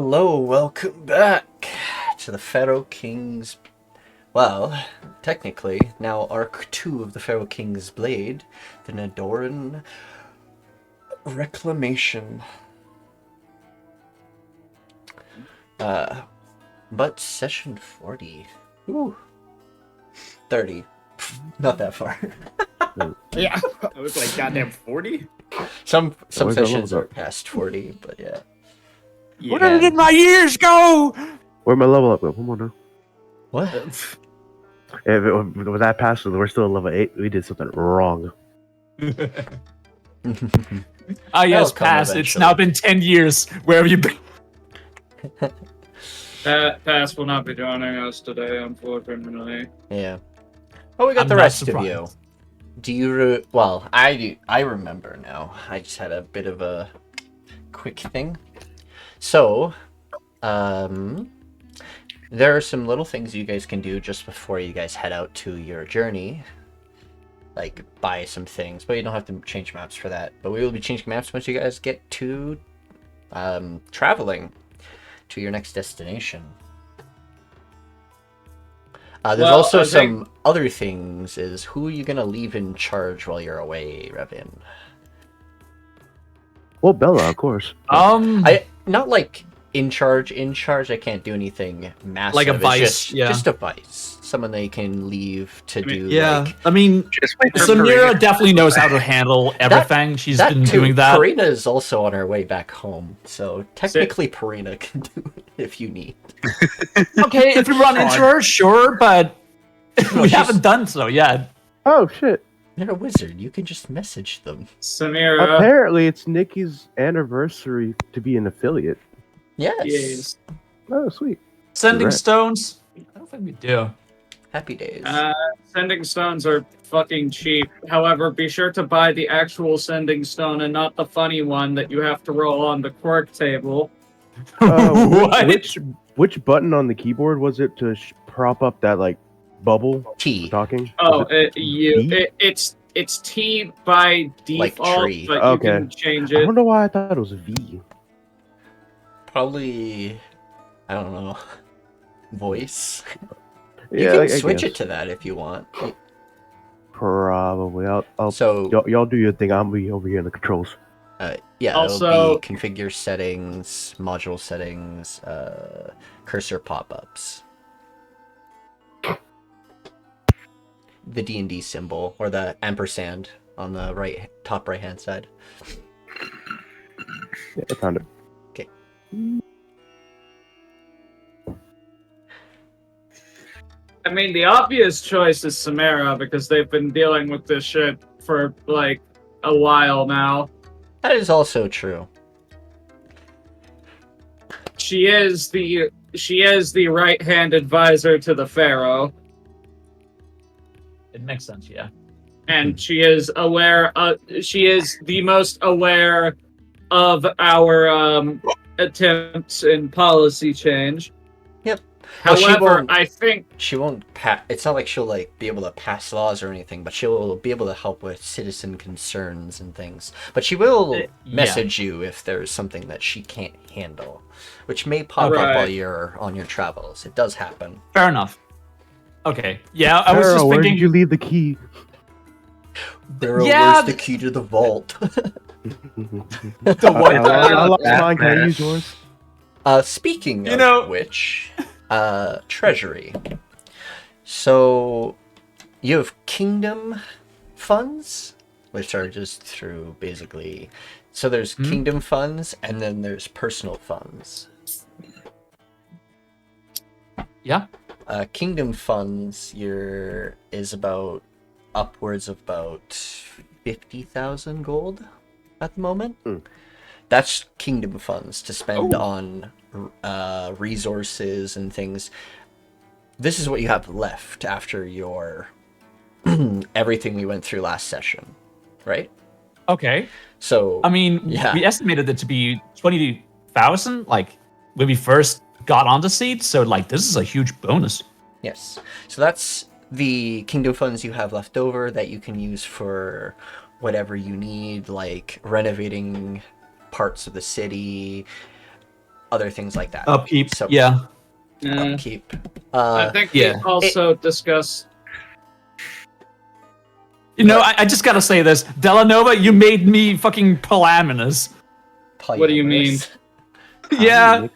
Hello, welcome back to the Pharaoh-King's... Well, technically, now Arc 2 of the Pharaoh-King's Blade, the Nedoran Reclaimation. But session 40. Ooh. 30. Not that far. Yeah, I was like, goddamn 40? Some sessions are past 40, but yeah. Where did my years go? Where'd my level up go? Come on now. What? If with that pass, we're still at level 8. We did something wrong. Ah, yes, That'll come pass. It's eventually. now been 10 years. Where have you been? Pass will not be joining us today, unfortunately. Yeah. Oh, we got I'm the not rest of surprised. you. Do you... Well, I do. I remember now. I just had a bit of a quick thing. So, there are some little things you guys can do just before you guys head out to your journey. Like, buy some things, but you don't have to change maps for that. But we will be changing maps once you guys get to traveling to your next destination. There's Well, also I some think- other things. Is who are you gonna leave in charge while you're away, Revian? Well, Bella, of course. I not like in charge. I can't do anything massive. Like a It's vice, yeah. just a vice. Someone they can leave to do. Yeah, like, I mean, Just wait for Samira Perina. definitely knows how to handle everything. She's been too. doing that. Perina is also on her way back home, so technically Perina can do it if you need. Okay, if we run into her, sure, but No, we she's- haven't done so yet. Oh, shit. You're a wizard. You can just message them. Samira, Apparently, it's Nikki's anniversary to be an affiliate. Yes. yes. Oh, sweet. Sending Correct. stones? I don't think we do. Happy days. Sending stones are fucking cheap. However, be sure to buy the actual sending stone and not the funny one that you have to roll on the quirk table. What? Which button on the keyboard was it to prop up that, like, bubble T. talking? Oh, Was it B? it's T by Like default, tree. but Okay. you can change I it. don't know why I thought it was V. Probably. I don't know. Voice. You Yeah, can I switch guess. it to that if you want. Probably. I'll So y'all do your thing. I'll be over here in the controls. yeah, Also- it'll be configure settings, module settings, cursor pop-ups. The D&D symbol, or the ampersand on the top right hand side. Yeah, I found it. Okay. I mean, the obvious choice is Samara because they've been dealing with this shit for like a while now. That is also true. She is the right-hand advisor to the Pharaoh, It makes sense, yeah. and she is aware. She is the most aware of our attempts in policy change. Yep. Well, she However, won't- I think She won't it's not like she'll like be able to pass laws or anything, but she'll be able to help with citizen concerns and things. But she will Yeah. message you if there's something that she can't handle, which may pop up Right. while you're on your travels. It does happen. Fair enough. Okay, yeah, I was Pharaoh, just where thinking... did you leave the key? Pharaoh, Yeah, where's the key to the vault? The what? I lost That mine. Can I mess. use yours? Speaking You of know- which, treasury. So you have kingdom funds, which are just through basically. So there's kingdom funds, and then there's personal funds. Yeah. Kingdom funds is about upwards of about 50,000 gold at the moment. Mm. That's kingdom funds to spend Oh. on resources and things. This is what you have left after your everything we went through last session, right? Okay. So I mean, Yeah. we estimated it to be 20,000, like, when we first got on the seat, so, like, this is a huge bonus. yes, so that's the kingdom funds you have left over that you can use for whatever you need, like renovating parts of the city, other things like that. Upkeep. So Yeah. upkeep. I think we yeah. also discussed. You know, I just gotta say this. Dela'Nova, you made me fucking polyamorous. What do you mean? Yeah.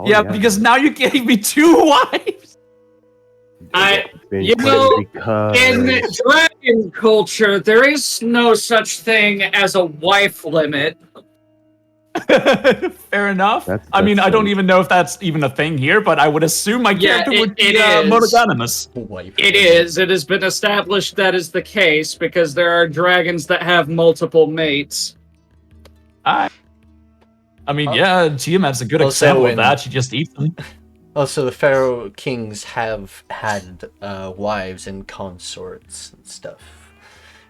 Yeah, Because because now you gave me 2 wives. You know, in because dragon culture, there is no such thing as a wife limit. Fair enough. That's- I mean, that's I don't so- even know if that's even a thing here, but I would assume my Yeah, character would be it is. monogamous. It is. It has been established that is the case because there are dragons that have multiple mates. I mean, yeah, Tiamat's a good Also example in- of that. She just eats them. Also, the Pharaoh-Kings have had wives and consorts and stuff.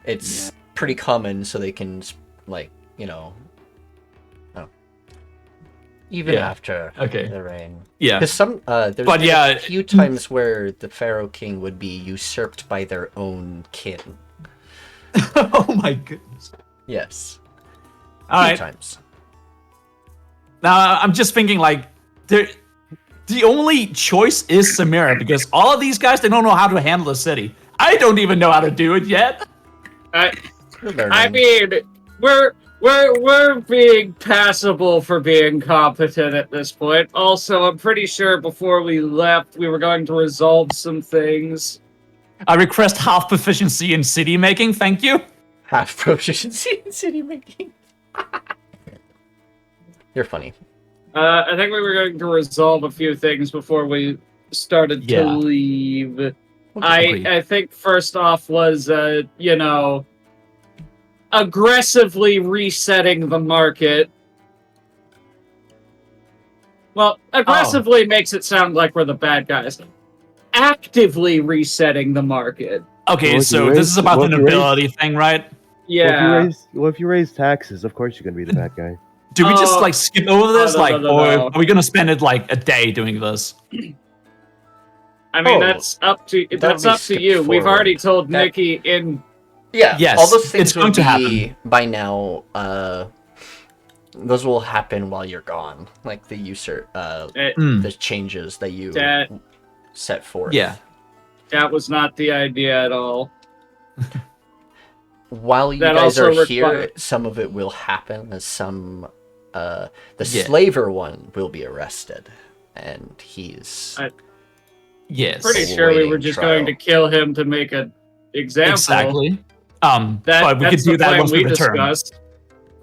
It's pretty common, so they can, like, you know, even after the reign. Yeah. Because there's But been yeah, a few times where the Pharaoh-King would be usurped by their own kin. Oh my goodness. Yes. All Few right. times. Now I'm just thinking like the only choice is Samira because all of these guys they don't know how to handle the city. I don't even know how to do it yet. I mean, we're being passable for being competent at this point. Also, I'm pretty sure before we left, we were going to resolve some things. I request half proficiency in city making, thank you. Half proficiency in city making. You're funny. I think we were going to resolve a few things before we started to leave. I think first off was, you know, aggressively resetting the market. Well, aggressively makes it sound like we're the bad guys. Actively resetting the market. Okay, Well, if so you this raise- is about well, the if you raise- nobility thing, right? Yeah. Well, if you raise taxes, of course you're gonna be the bad guy. Do we just like skip over this, no, like, no, or no. are we gonna spend it like a day doing this? I mean, that's up to you. We've already told Nikki in. Yeah, Yes, all those things it's going will to be happen. by now. Those will happen while you're gone, like the the changes that you set forth. Yeah, that was not the idea at all. While you That guys also are here, require- some of it will happen. As some, the Yeah. slaver one will be arrested, and he's yes. Pretty sure we Awaiting were just trial. going to kill him to make an example. Exactly. But we could That's do the that plan once we we return. discussed.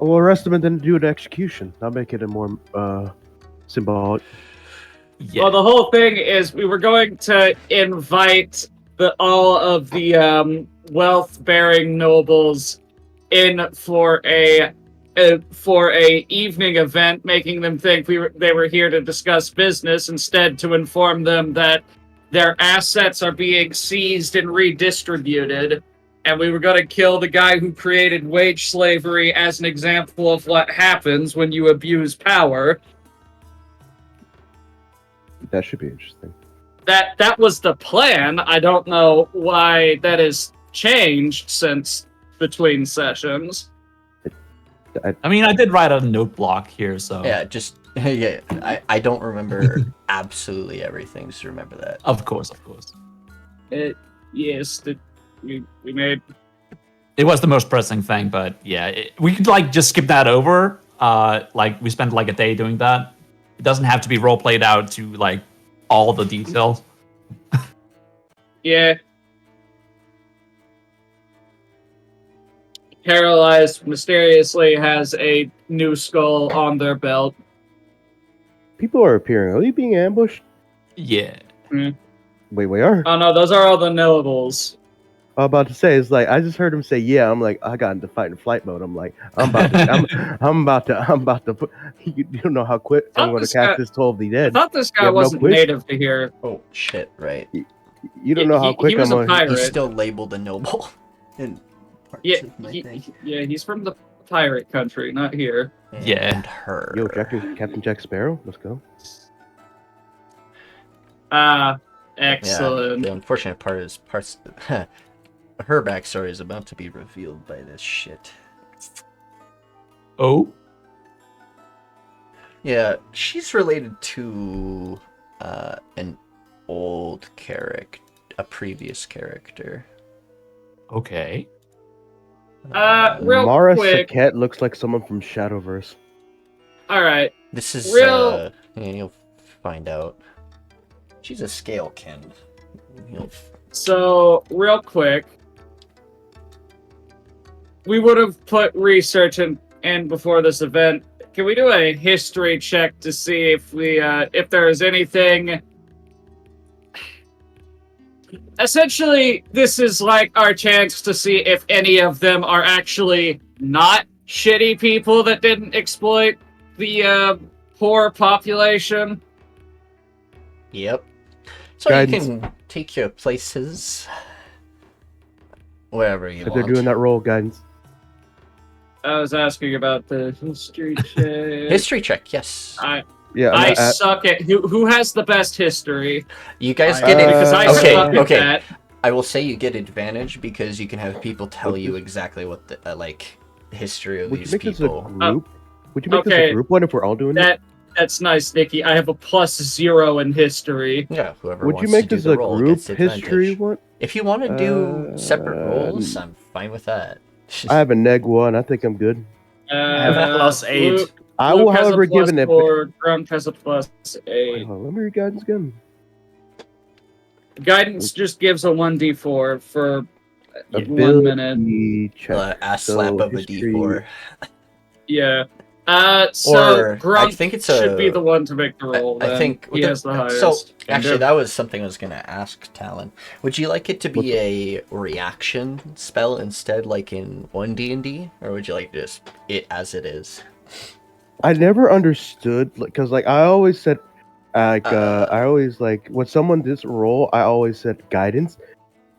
We'll arrest him and then do an execution. I'll make it a more symbolic. Yeah. Well, the whole thing is we were going to invite all of the wealth-bearing nobles in for a evening event, making them think they were here to discuss business, instead to inform them that their assets are being seized and redistributed. And we were going to kill the guy who created wage slavery as an example of what happens when you abuse power. That should be interesting. That was the plan. I don't know why that has changed since between sessions. I mean, I did write a note block here, so yeah, just yeah. I don't remember absolutely everything. Just remember that. of course. Yes, we made. It was the most pressing thing, but yeah, we could like just skip that over. Like we spent like a day doing that. It doesn't have to be role played out to like all the details. Yeah. Herelies mysteriously has a new skull on their belt. People are appearing. Are you being ambushed? Yeah. Wait, we are. Oh no, those are all the nobles. I'm about to say, it's like I just heard him say, "Yeah." I'm like, I got into fight and flight mode. I'm like, I'm about to, I'm about to. Put, you don't know how quick I'm going to cast this 12 the I dead. thought this You guy have no wasn't quiz? native to here. Oh shit! Right. You don't know how quick he was I'm a on. pirate. He's still labeled a noble. In parts Yeah, of my thing. he's from the pirate country, not here. Yeah. And her. Yo, Captain Jack Sparrow, let's go. Excellent. Yeah, the unfortunate part is her backstory is about to be revealed by this shit. Oh. Yeah, she's related to an old character, a previous character. Okay. Real Mara quick. Saket looks like someone from Shadowverse. All right. This is Real- yeah, you'll find out. She's a scalekin. You'll So, real quick, we would have put research in before this event. Can we do a history check to see if there is anything? Essentially, this is like our chance to see if any of them are actually not shitty people that didn't exploit the poor population. Yep. So Guidance. you can take your places wherever you If want. they're doing that roll, guidance. I was asking about the history check. History check, yes. Yeah, I I'm not suck at who has the best history. You guys I- get it. because I okay, suck at okay. that. I will say you get advantage because you can have people tell you exactly what the like history of Would you these make this a people. group? Would you make this okay. a group one if we're all doing it? That's nice, Nikki. I have a +0 in history. Yeah, whoever Would wants you make to do this the a roll group gets advantage. history one? If you want to do separate rolls, Uh, I'm fine with that. I have a neg one. I think I'm good. I have a +8. Luke, I Luke will, has however, a give an +4. Grunk has a +8. Wait, hold on, let me read guidance again. Guidance just gives a 1d4 for 1 minute. Ability check. Ass So, slap of a history- D4. Yeah. So Or, I Grunk think it's should a- be the one to make the roll. I then. think he has the highest. So actually, that was something I was gonna ask Talon. Would you like it to be a reaction spell instead, like in 1D&D, or would you like just it as it is? I never understood, because I always said, I always when someone does roll, I always said guidance.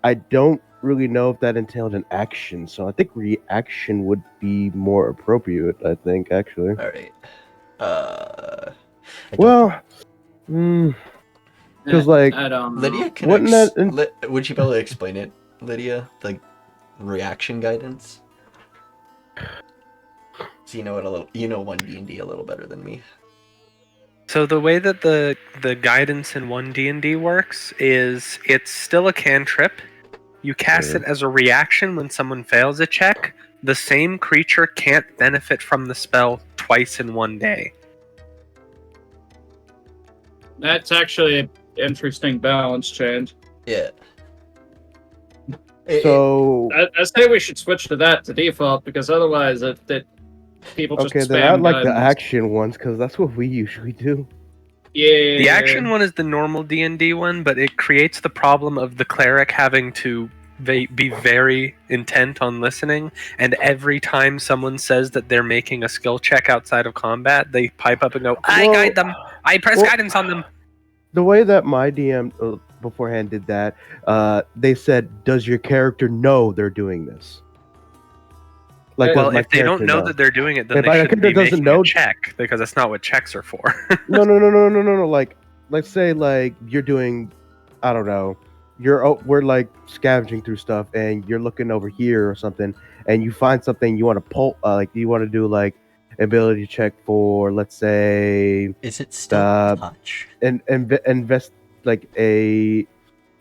I don't really know if that entailed an action, so I think reaction would be more appropriate. I think actually. All right. I don't- Well, because I don't know. Lydia, can wouldn't would you be able to explain it, Lydia? The reaction guidance. So you know it a little. You know 1D&D a little better than me. So the way that the guidance in 1D&D works is it's still a cantrip. You cast it as a reaction when someone fails a check. The same creature can't benefit from the spell twice in one day. That's actually an interesting balance change. Yeah. So I say we should switch to that to default because otherwise people just okay, spam then I'd like the guidance. action ones because that's what we usually do. Yeah. The action one is the normal D&D one, but it creates the problem of the cleric having to be very intent on listening, and every time someone says that they're making a skill check outside of combat, they pipe up and go, I Well- guide them! I press guidance on them! The way that my DM beforehand did that, they said, "Does your character know they're doing this?" Does Well, my if they don't character know that they're doing it, then If they my shouldn't be character doesn't making know- a check, because that's not what checks are for. No. Like, let's say you're doing, I don't know, we're scavenging through stuff, and you're looking over here or something, and you find something you want to pull, you want to do ability check for, let's say, Is it still touch? and invest a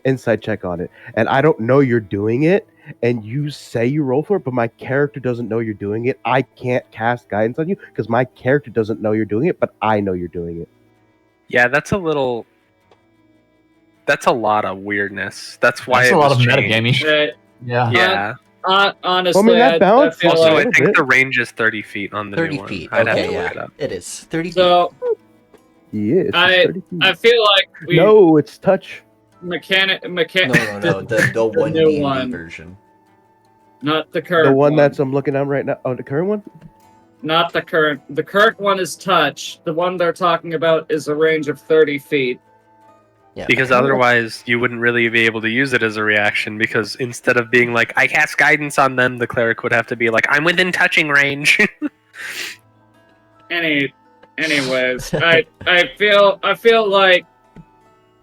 insight check on it, and I don't know you're doing it, and you say you roll for it, but my character doesn't know you're doing it. I can't cast guidance on you because my character doesn't know you're doing it, but I know you're doing it. Yeah, that's a lot of weirdness. That's why That's it a lot was of changed. metagaming. Yeah. Yeah. Honestly, Well, I mean, that I balance feel Also, like- I like think bit. the range is 30 feet on the 30 new one. feet. I'd have Okay, to look yeah, it up. it is 30 feet. so. Yeah, it's just 30 feet. I feel like we No, it's touch. mechanic. No, the 1D&D one. version. Not the current The one that's I'm looking at right now. Oh, the current one? not the current. The current one is touch. The one they're talking about is a range of 30 feet. Yeah. Because otherwise, you wouldn't really be able to use it as a reaction, because instead of being like, I cast guidance on them, the cleric would have to be like, I'm within touching range. Anyways, I feel like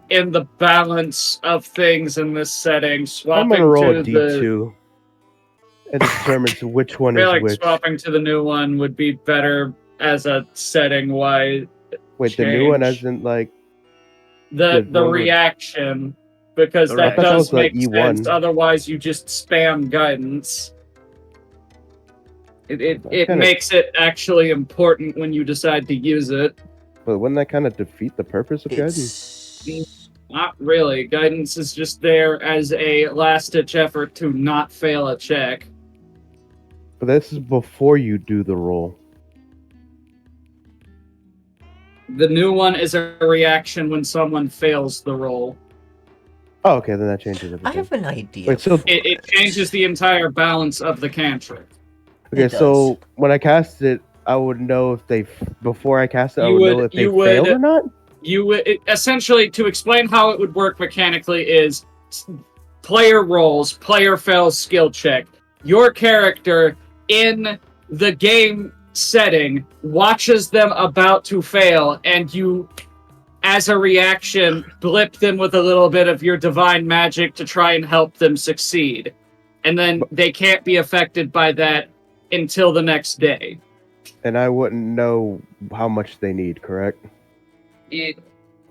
in the balance of things in this setting, I'm swapping gonna roll a to the D2 and determine which one I feel is like which. swapping to the new one would be better as a setting why Wait, the new one change. isn't like the the one with- reaction, because The that I thought that does was the make E1. sense. Otherwise, you just spam guidance. It kinda- makes it actually important when you decide to use it. But wouldn't that kind of defeat the purpose of guidance? It's Not really. Guidance is just there as a last-ditch effort to not fail a check. But this is before you do the roll. The new one is a reaction when someone fails the roll. Oh, okay, then that changes everything. I have an idea. Wait, so- for It changes the entire balance of the cantrip. Okay, It so when I cast it, I would know if they before I cast it, I You would know would- if they you would- failed or not. Essentially, to explain how it would work mechanically is player rolls, player fails skill check. Your character in the game setting watches them about to fail, and you, as a reaction, blip them with a little bit of your divine magic to try and help them succeed. And then they can't be affected by that until the next day. And I wouldn't know how much they need, correct? It,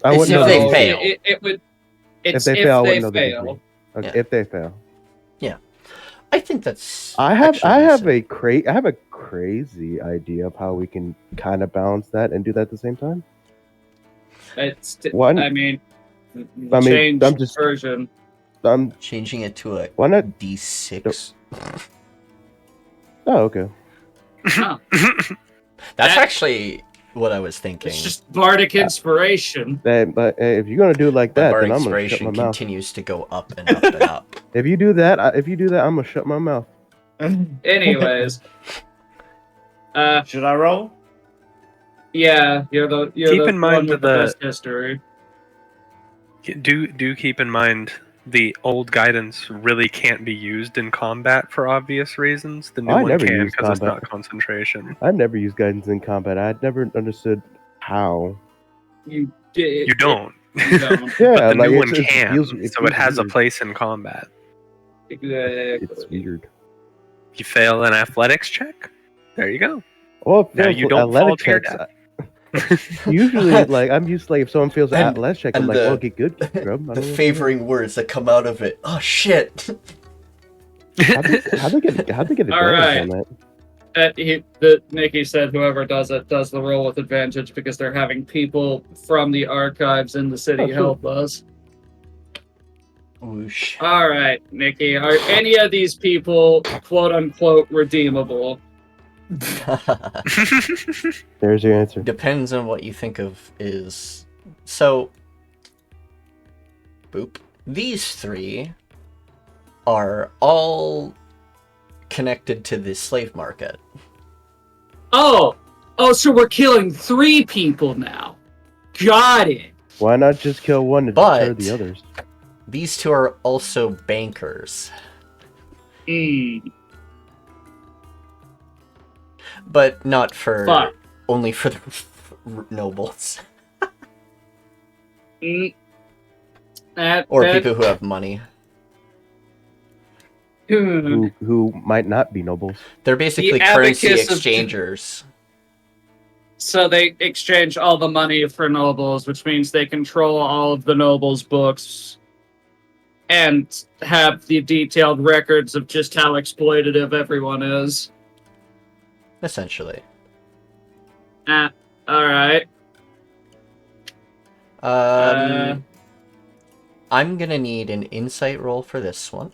I It's wouldn't if know they the- fail. It would. If It's they fail, I if wouldn't they know the fail. degree. Okay, Yeah. if they fail. I think that's. I have actually a crazy idea of how we can kind of balance that and do that at the same time. It's. One- I mean, I'm just- version. changing it to a Why not? D6. Oh, okay. Huh. That's That- actually what I was thinking. It's just bardic inspiration. But if you're gonna do it like My that, bar then I'm gonna shut inspiration my mouth. continues to go up and up and up. If you do that, I'm gonna shut my mouth. Anyways, Should I roll? yeah, you're the Keep the in mind one with the the- best history. Do keep in mind the old guidance really can't be used in combat for obvious reasons. The new I one never can used because it's combat. not concentration. I've never used guidance in combat. I'd never understood how. You did. You don't. You don't. Yeah, But the like new one it can, feels, so feels it has a weird. place in combat. It's weird. You fail an athletics check, there you go. Well, Now if you don't fall athletic to your checks. Usually, like I'm used to, like if someone feels an And- athletic check, I'm and like, the- well, get good, scrub. I The don't know. favoring words that come out of it. Oh shit! How'd they get advantage All right. on that? Nikki said whoever does it does the roll with advantage because they're having people from the archives in the city Oh, cool. help us. Whoosh. All right, Nikki, are any of these people quote unquote redeemable? There's your answer. Depends on what you think of is. So. Boop. These three are all connected to the slave market. Oh, so we're killing 3 people now. Got it. Why not just kill one to But- deter the others? These two are also bankers, but not for Fuck. only for the nobles or That- people who have money. Who might not be nobles. They're basically The currency abacus of- exchangers. So they exchange all the money for nobles, which means they control all of the nobles' books and have the detailed records of just how exploitative everyone is. Essentially. All right. I'm gonna need an insight roll for this one.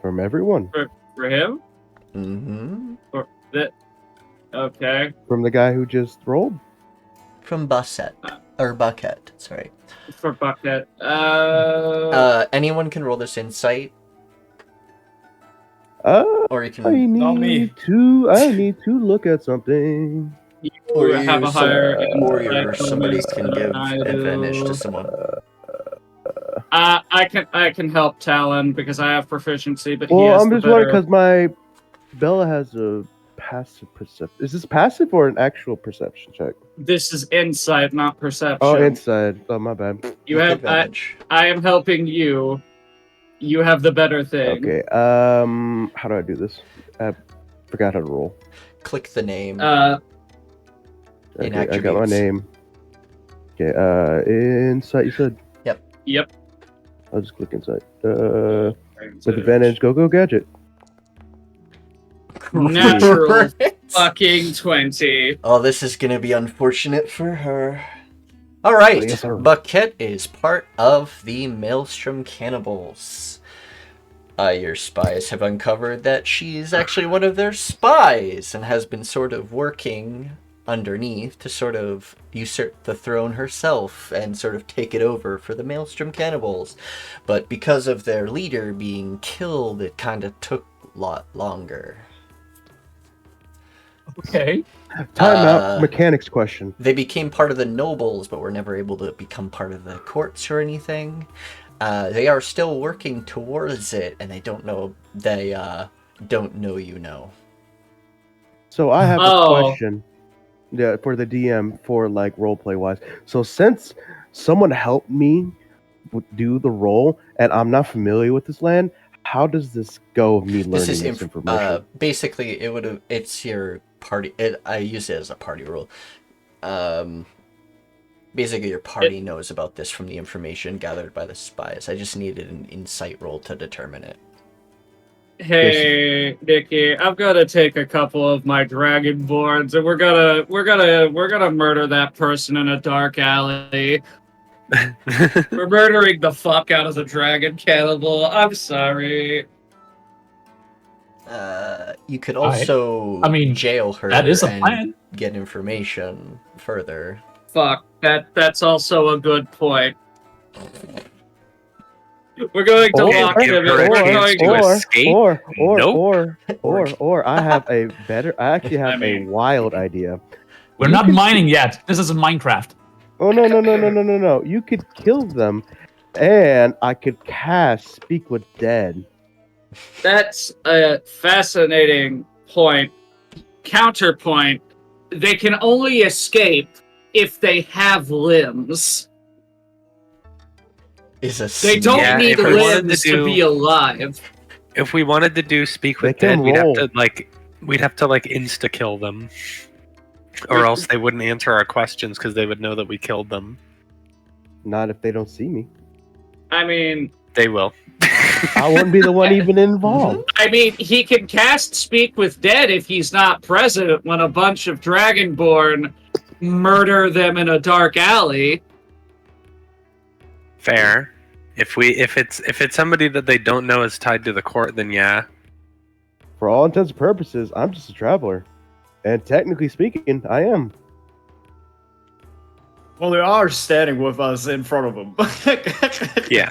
From everyone. For him? Mm-hmm. Okay. From the guy who just rolled. From Bucket. Or Bucket, sorry. For Bucket. Anyone can roll this insight, or you I can. Not me. need to look at something. Or you have a higher or insight somebody bonus can give than I do. advantage to someone. I can help Talon because I have proficiency, but he Well, has I'm the just wondering better. because my Bella has a passive perception. Is this passive or an actual perception check? This is insight, not perception. Oh, inside. Oh, my bad. You With have. advantage. I am helping you. You have the better thing. Okay. How do I do this? I forgot how to roll. Click the name. In Okay, I got my attributes. name. Okay, insight, you said? Yep. I'll just click insight. With advantage, go gadget. Natural Right? fucking 20. Oh, this is gonna be unfortunate for her. Alright, Yes, sir. Bucket is part of the Maelstrom Cannibals. Your spies have uncovered that she's actually one of their spies and has been sort of working underneath to sort of usurp the throne herself and sort of take it over for the Maelstrom Cannibals. But because of their leader being killed, it kind of took a lot longer. Okay. Time out. Mechanics question. They became part of the nobles, but were never able to become part of the courts or anything. They are still working towards it, and they don't know. They don't know you know. So I have a Oh. question. Yeah, for the DM for like roleplay wise. So since someone helped me do the role, and I'm not familiar with this land, how does this go? Of me learning This is information. basically it would have. It's your party. I use it as a party rule. Basically, your party knows about this from the information gathered by the spies. I just needed an insight roll to determine it. Hey, Nikki, I've got to take a couple of my dragonborns, and we're gonna murder that person in a dark alley. We're murdering the fuck out of the dragon cannibal. I'm sorry. You could also, jail her. That is a and plan. Get information further. Fuck, that's also a good point. We're going to lock him in. We're going to escape? Or I have a better. I actually have a wild idea. We're not mining yet. This isn't Minecraft. Oh no! You could kill them, and I could cast Speak with Dead. That's a fascinating point. Counterpoint: they can only escape if they have limbs. They don't need limbs to be alive. If we wanted to do Speak with Dead, we'd have to insta kill them, or else they wouldn't answer our questions because they would know that we killed them. Not if they don't see me. I mean, they will. I wouldn't be the one even involved. I mean, he can cast Speak with Dead if he's not present when a bunch of Dragonborn murder them in a dark alley. Fair. If it's somebody that they don't know is tied to the court, then yeah. For all intents and purposes, I'm just a traveler, and technically speaking, I am. Well, they are standing with us in front of them. Yeah.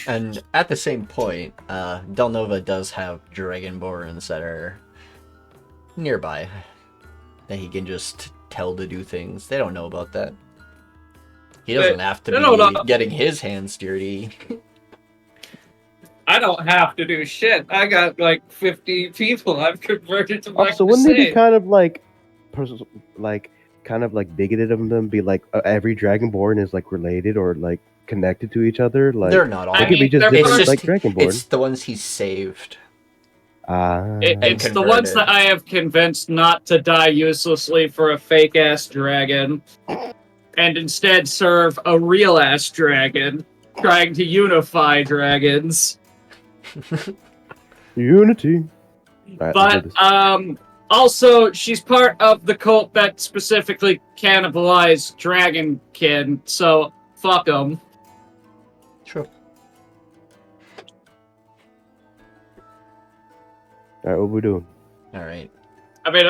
And at the same point, Dela'Nova does have Dragonborns that are nearby that he can just tell to do things. They don't know about that. He doesn't have to be getting his hands dirty. I don't have to do shit. I got like 50 people I've converted to my So wouldn't they be kind of bigoted of them? Be like every Dragonborn is like related or like connected to each other? Like they're not all. They could be just different, like Dragonborn. It's the ones he's saved. It's the ones that I have convinced not to die uselessly for a fake ass dragon, and instead serve a real ass dragon, trying to unify dragons. Unity. Right, but also she's part of the cult that specifically cannibalized Dragonkin, so fuck them. True. Alright, what we doing? Alright. I mean,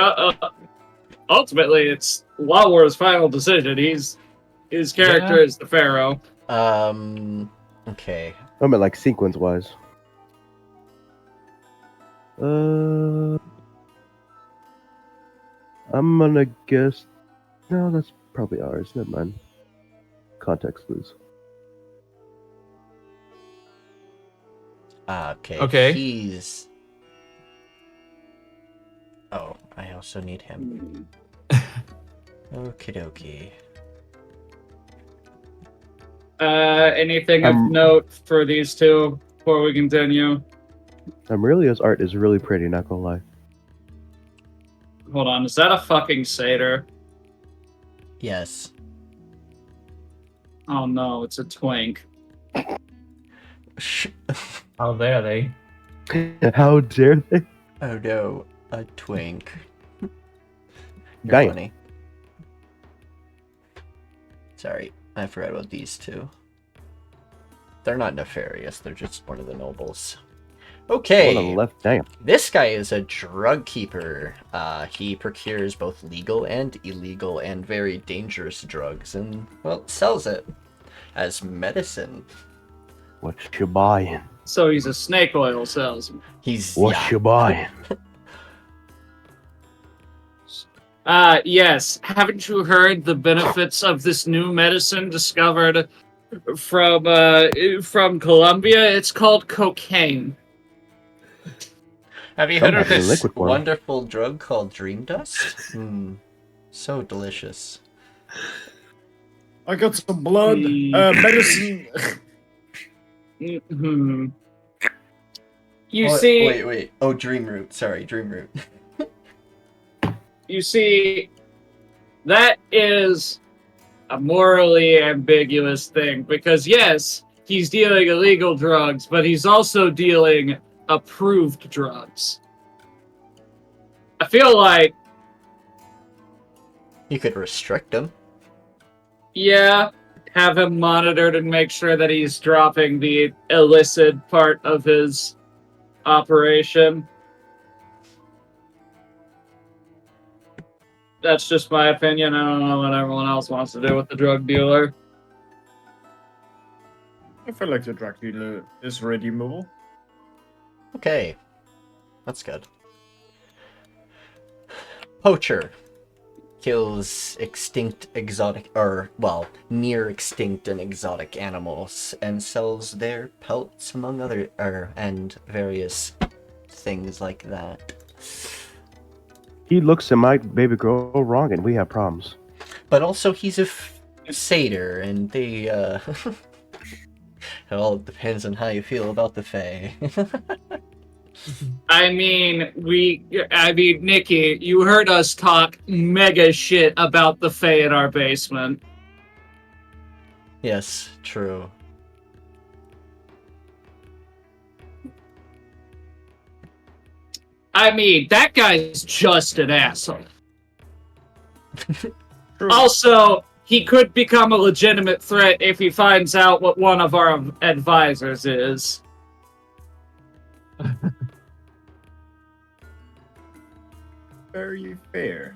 ultimately, it's Lawwar's final decision. His character is the Pharaoh. Okay. I mean, like sequence-wise. I'm gonna guess. No, that's probably ours. Never mind. Context clues. Okay. Okay. He's. Oh, I also need him. Okie dokie. Anything of note for these two before we continue? Amelia's art is really pretty, not gonna lie. Hold on, is that a fucking satyr? Yes. Oh no, it's a twink. How dare they? How dare they? Oh no, a twink. You're Damn. funny. Sorry, I forgot about these two. They're not nefarious, they're just one of the nobles. One on Okay, the left. Damn. this guy is a drug keeper. He procures both legal and illegal and very dangerous drugs and, well, sells it as medicine. What you buying? So he's a snake oil salesman. He's, What yeah. you buying? Yes. Haven't you heard the benefits of this new medicine discovered from Colombia? It's called cocaine. Have you heard of Somebody this liquid form. wonderful drug called dream dust? So delicious. I got some blood, medicine. Mm-hmm. You Oh, see, wait. Oh, dream root. Sorry, dream root. you see, that is a morally ambiguous thing because yes, he's dealing illegal drugs, but he's also dealing approved drugs. I feel like, You could restrict him. yeah, have him monitored and make sure that he's dropping the illicit part of his operation. That's just my opinion. I don't know what everyone else wants to do with the drug dealer. I feel like the drug dealer is redeemable. Okay. That's good. Poacher. Kills extinct exotic, or, well, near extinct and exotic animals and sells their pelts among other, and various things like that. He looks at my baby girl wrong, and we have problems. But also he's a satyr, and they, it all depends on how you feel about the Fae. I mean, Nikki, you heard us talk mega shit about the Fae in our basement. Yes, true. I mean, that guy's just an asshole. True. Also, he could become a legitimate threat if he finds out what one of our advisors is. Very fair.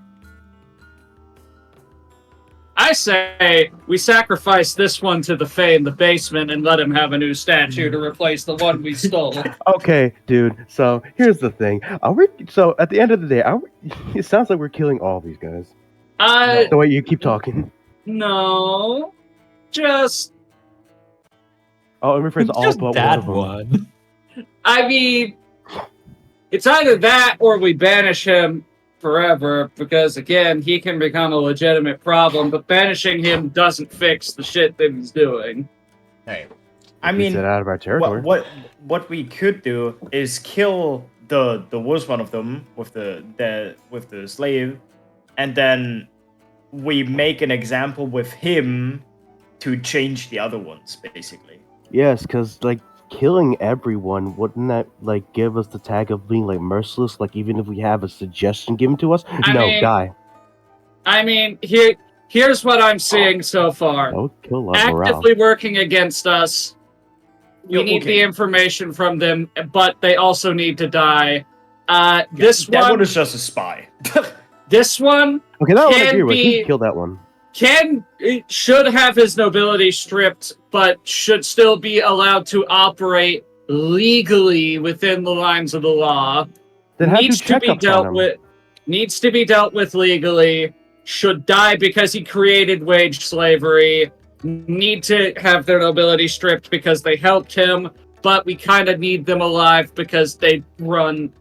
I say we sacrifice this one to the Fae in the basement and let him have a new statue to replace the one we stole. Okay, dude. So here's the thing. So at the end of the day, it sounds like we're killing all these guys. The way you keep talking. No. Just, Oh, I'm rephrase all Just but that one of them. one. I mean, it's either that or we banish him forever because, again, he can become a legitimate problem, but banishing him doesn't fix the shit that he's doing. Hey, I Keeps mean, it out of our territory. what we could do is kill the worst one of them with the slave, and then we make an example with him to change the other ones, basically. Yes, because like killing everyone, wouldn't that like give us the tag of being like merciless? Like even if we have a suggestion given to us, die. I mean, here's what I'm seeing so far. That would kill a lot of morale. Actively working against us. We need the information from them, but they also need to die. This That one one is just a spy. This one Okay, that one I can agree with. He be- can kill that one. should have his nobility stripped, but should still be allowed to operate legally within the lines of the law. Then have Needs to to check be up on dealt him. with. Needs to be dealt with legally. Should die because he created wage slavery. Need to have their nobility stripped because they helped him, but we kind of need them alive because they run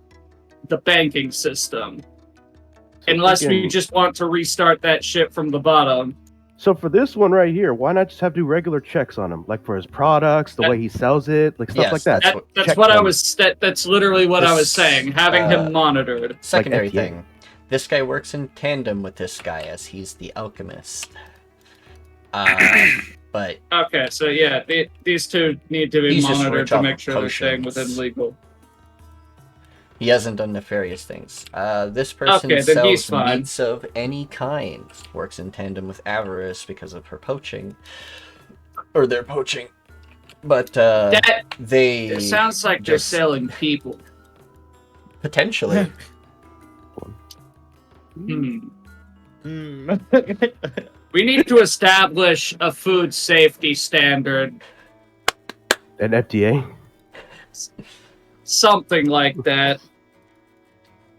the banking system. Unless we again- just want to restart that shit from the bottom. So for this one right here, why not just have to do regular checks on him, like for his products, the way he sells it, like stuff Yes, like that. That's Check what I them. was. That's literally what I was saying. Having him monitored. secondary FDA. thing. this guy works in tandem with this guy as he's the alchemist. But Okay, so yeah, these two need to be He's just monitored rich to off make of sure they're staying potions. within legal. he hasn't done nefarious things. This person Okay, then he's sells fine. meats of any kind. Works in tandem with Avarice because of her poaching. Or their poaching. But That they it sounds like they're just- selling people. potentially. Hmm. Hmm. We need to establish a food safety standard, An FDA. something like that.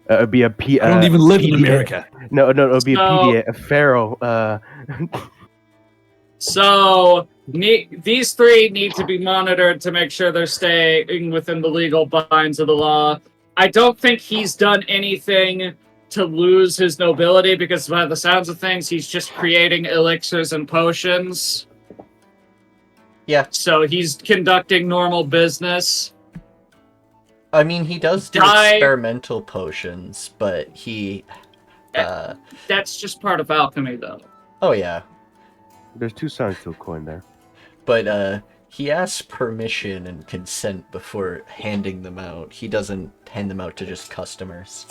It'd be a P. I don't even live in PDA. America. No, it'd be a So- PDA. A Pharaoh. So these three need to be monitored to make sure they're staying within the legal binds of the law. I don't think he's done anything to lose his nobility, because by the sounds of things, he's just creating elixirs and potions. Yeah. So he's conducting normal business. I mean, he does do Die. experimental potions, but he... That's just part of alchemy, though. oh, yeah. There's two sides to a coin there. But he asks permission and consent before handing them out. He doesn't hand them out to just customers.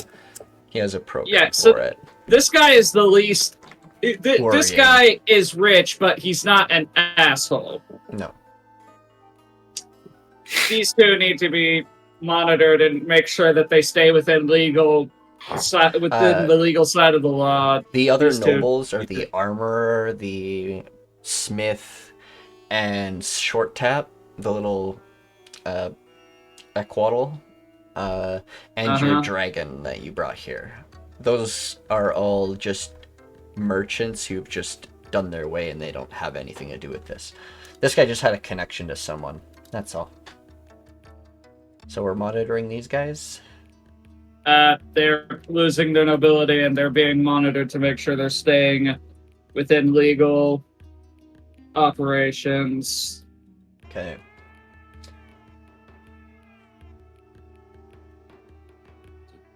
He has a program Yeah, so- for it. This guy is the least... This Worrying. guy is rich, but he's not an asshole. No. These two need to be monitored and make sure that they stay within the legal side of the law. The other These two. nobles are the armorer, the smith, and short tap, the little aquaddle, and your Uh-huh. dragon that you brought here. Those are all just merchants who've just done their way and they don't have anything to do with this. This guy just had a connection to someone. That's all. So we're monitoring these guys? They're losing their nobility and they're being monitored to make sure they're staying within legal operations. Okay.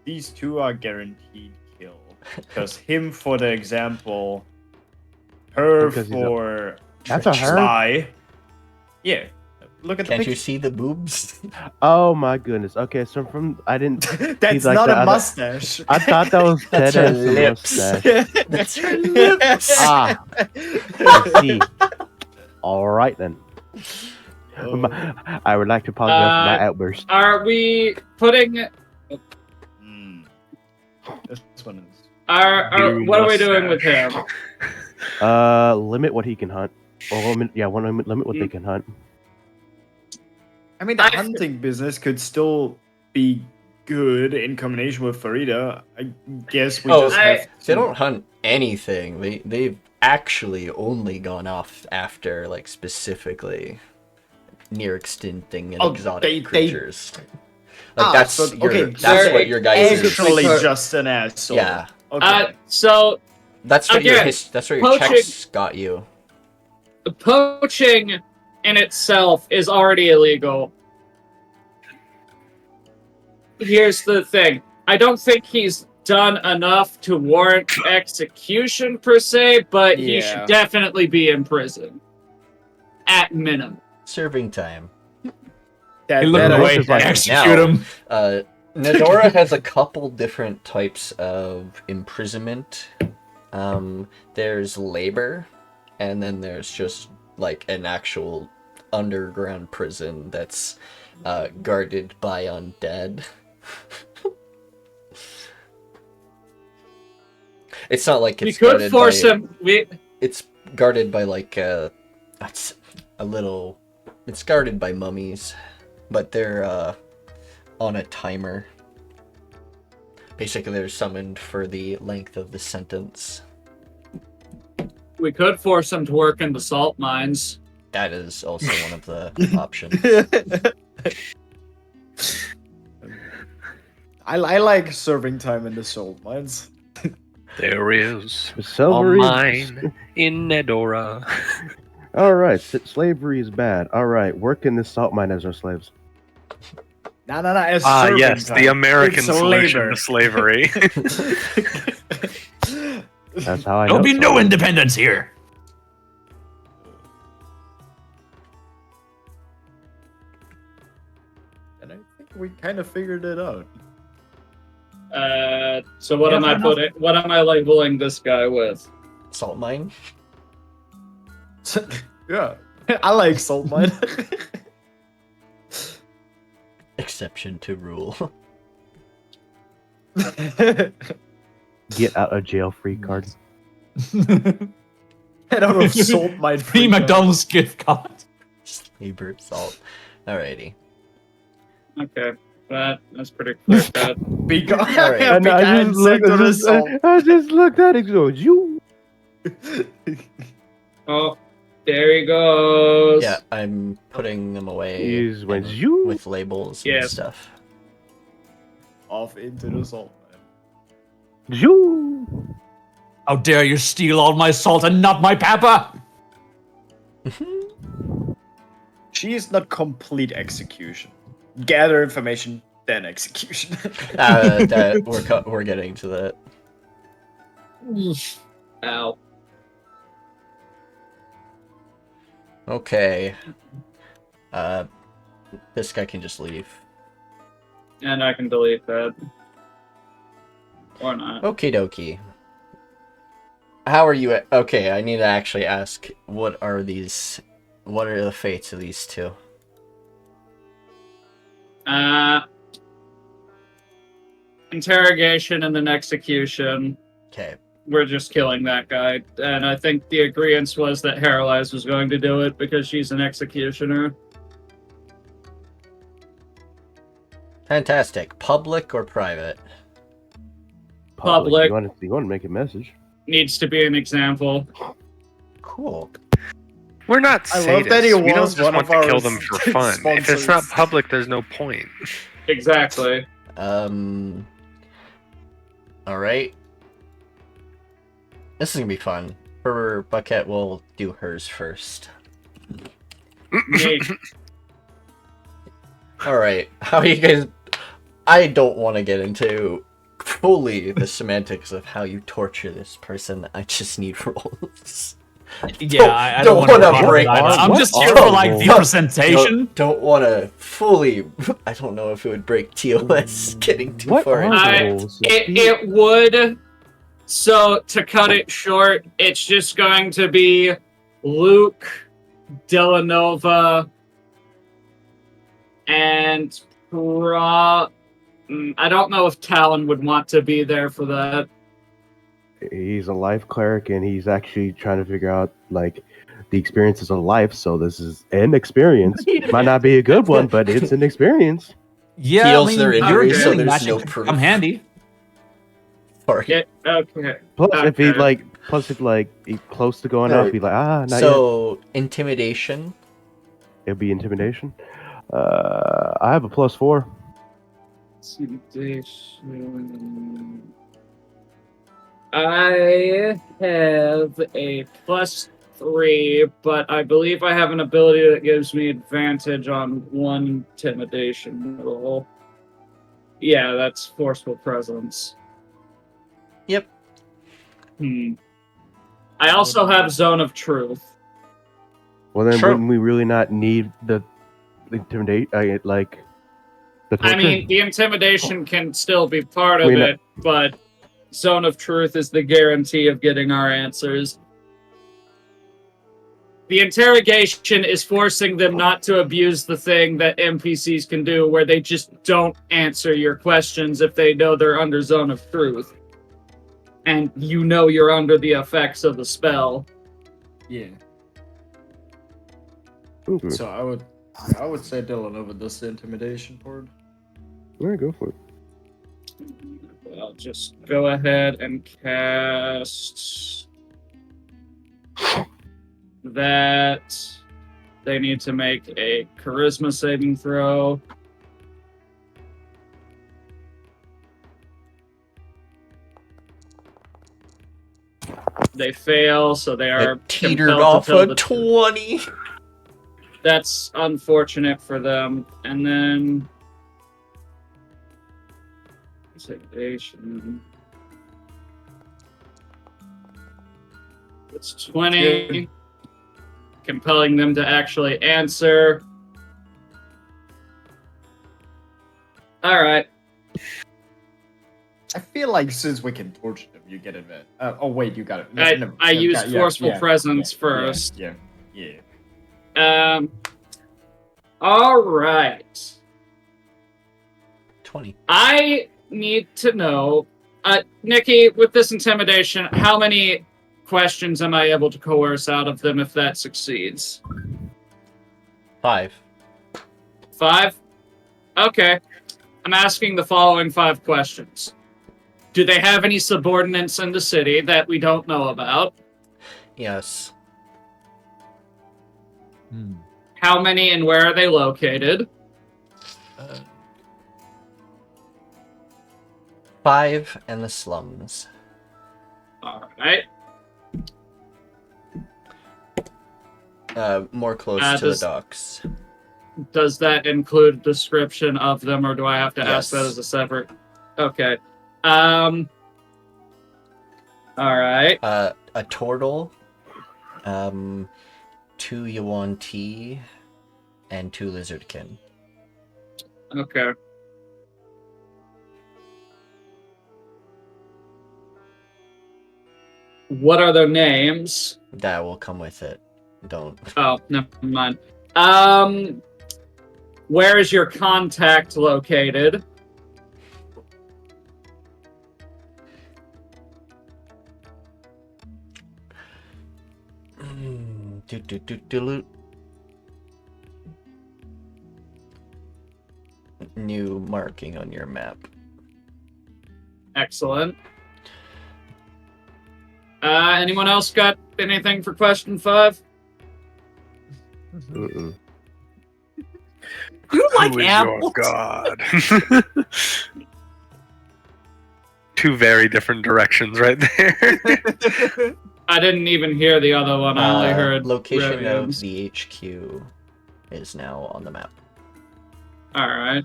These two are guaranteed kill. Because him for the example, her Because he's for That's a her? sly. Yeah. Look at the Can't you picture. see the boobs? Oh my goodness. Okay, so from I didn't. That's like not the a other- mustache. I thought that was That's dead her as a lips. mustache. That's her lips. Ah, I see. All right then. Oh. I would like to apologize for my Uh, outburst. Are we putting... Hmm. This one is. what are we doing with him? Limit what he can hunt. Or limit what they can hunt. I mean, the hunting business could still be good in combination with Farida. I guess we just have to... They don't hunt anything. They've actually only gone off after, like, specifically near extincting and exotic creatures. Like, that's so- okay, that's what your guys is. actually just an asshole. Yeah. Okay. So That's what Again, that's what your poaching- checks got you. poaching in itself is already illegal. Here's the thing. I don't think he's done enough to warrant execution per se, but he Yeah. should definitely be in prison. At minimum. Serving time. That, He looked that away. is like- Execute now- him. Nedora has a couple different types of imprisonment. There's labor, and then there's just like an actual underground prison that's guarded by undead. It's not like We it's could guarded force by, him. It's guarded by like it's a little. It's guarded by mummies, but they're on a timer. Basically, they're summoned for the length of the sentence. We could force him to work in the salt mines. That is also one of the options. I like serving time in the salt mines. There is a Silvery. mine in Nedora. All right, slavery is bad. All right, work in this salt mine as our slaves. No. It's Yes, the American It's solution labor. to slavery. That's how I know. There'll be no something. independence here. And I think we kind of figured it out. So what Yeah, am I fair putting? What am I labeling this guy with? Salt mine. Yeah, I like salt mine. Exception to rule. Get out of jail free card. I don't know if salt mine. Free McDonald's gift card. Labor salt. Alrighty. Okay, that's pretty clear cut. Big, Alright. And I just looked at it. Goes you. Oh, there he goes. Yeah, I'm putting them away Is when and- you. with labels and Yes. stuff. Off into the salt mine. You. How dare you steal all my salt and not my pepper? She is not complete execution. Gather information, then execution. We're getting to that. Ow. Okay. This guy can just leave. And I can delete that. Or not. Okie dokie. How are you okay, I need to actually ask, what are the fates of these two? Interrogation and then execution. Okay. We're just killing that guy. And I think the agreement was that Herelies was going to do it because she's an executioner. Fantastic. Public or private? Public. You want to make a message? Needs to be an example. Cool. We're not I sadists. love that he we don't was just one want of to our kill them for fun. If it's not sponsors. public, there's no point. Exactly. Alright. This is gonna be fun. For Bucket, we'll do hers first. Me. Alright, how are you guys... I don't want to get into fully the semantics of how you torture this person. I just need rolls. Yeah, I don't don't want wanna to break- I'm What just are here for like the those? presentation. Don't want to fully... I don't know if it would break TOS getting too What far are into I- it. those? It would. So to cut it short, it's just going to be Luke, Dela'Nova, and I don't know if Talon would want to be there for that. He's a life cleric, and he's actually trying to figure out like the experiences of life. So this is an experience. Might not be a good one, but it's an experience. Yeah, Heals their injuries, so there's magic no could proof. come handy. Sorry. Yeah, okay. Plus, if he Okay. he's close to going Alright. up, be like, not yet. So, intimidation. It'll be intimidation. I have a +4. Intimidation. I have a +3, but I believe I have an ability that gives me advantage on one intimidation roll. Yeah, that's forceful presence. Yep. I also have zone of truth. Well, then Sure. wouldn't we really not need the intimidate? The torture? I mean, the intimidation can still be part of We know- it, but zone of truth is the guarantee of getting our answers. The interrogation is forcing them not to abuse the thing that NPCs can do, where they just don't answer your questions if they know they're under zone of truth. And you know you're under the effects of the spell. Yeah. Okay. So I would say Dela'Nova does the intimidation part. Alright, go for it. I'll just go ahead and cast that. They need to make a charisma saving throw. They fail, so they are It teetered compelled off to fill a the- 20. That's unfortunate for them. And then Intimidation. It's 20. Compelling them to actually answer. All right. I feel like since we can torture them, you get it. Oh wait, you got it. I use forceful presence first. Yeah. All right. 20. I need to know, Nikki, with this intimidation, how many questions am I able to coerce out of them if that succeeds? 5. 5? Okay. I'm asking the following 5 questions. Do they have any subordinates in the city that we don't know about? Yes. How many and where are they located? 5 in the slums. All right. More close to the docks. Does that include description of them, or do I have to ask that Yes. as a separate? Okay. All right. A turtle, 2 Yuan tea, and 2 lizardkin. Okay. What are their names? That will come with it. Don't. Oh, never mind. Where is your contact located? New marking on your map. Excellent. Anyone else got anything for question 5? Mm-mm. You like Who is apples? your god? Two very different directions right there. I didn't even hear the other one. I only heard Location Revian's. of the HQ is now on the map. All right.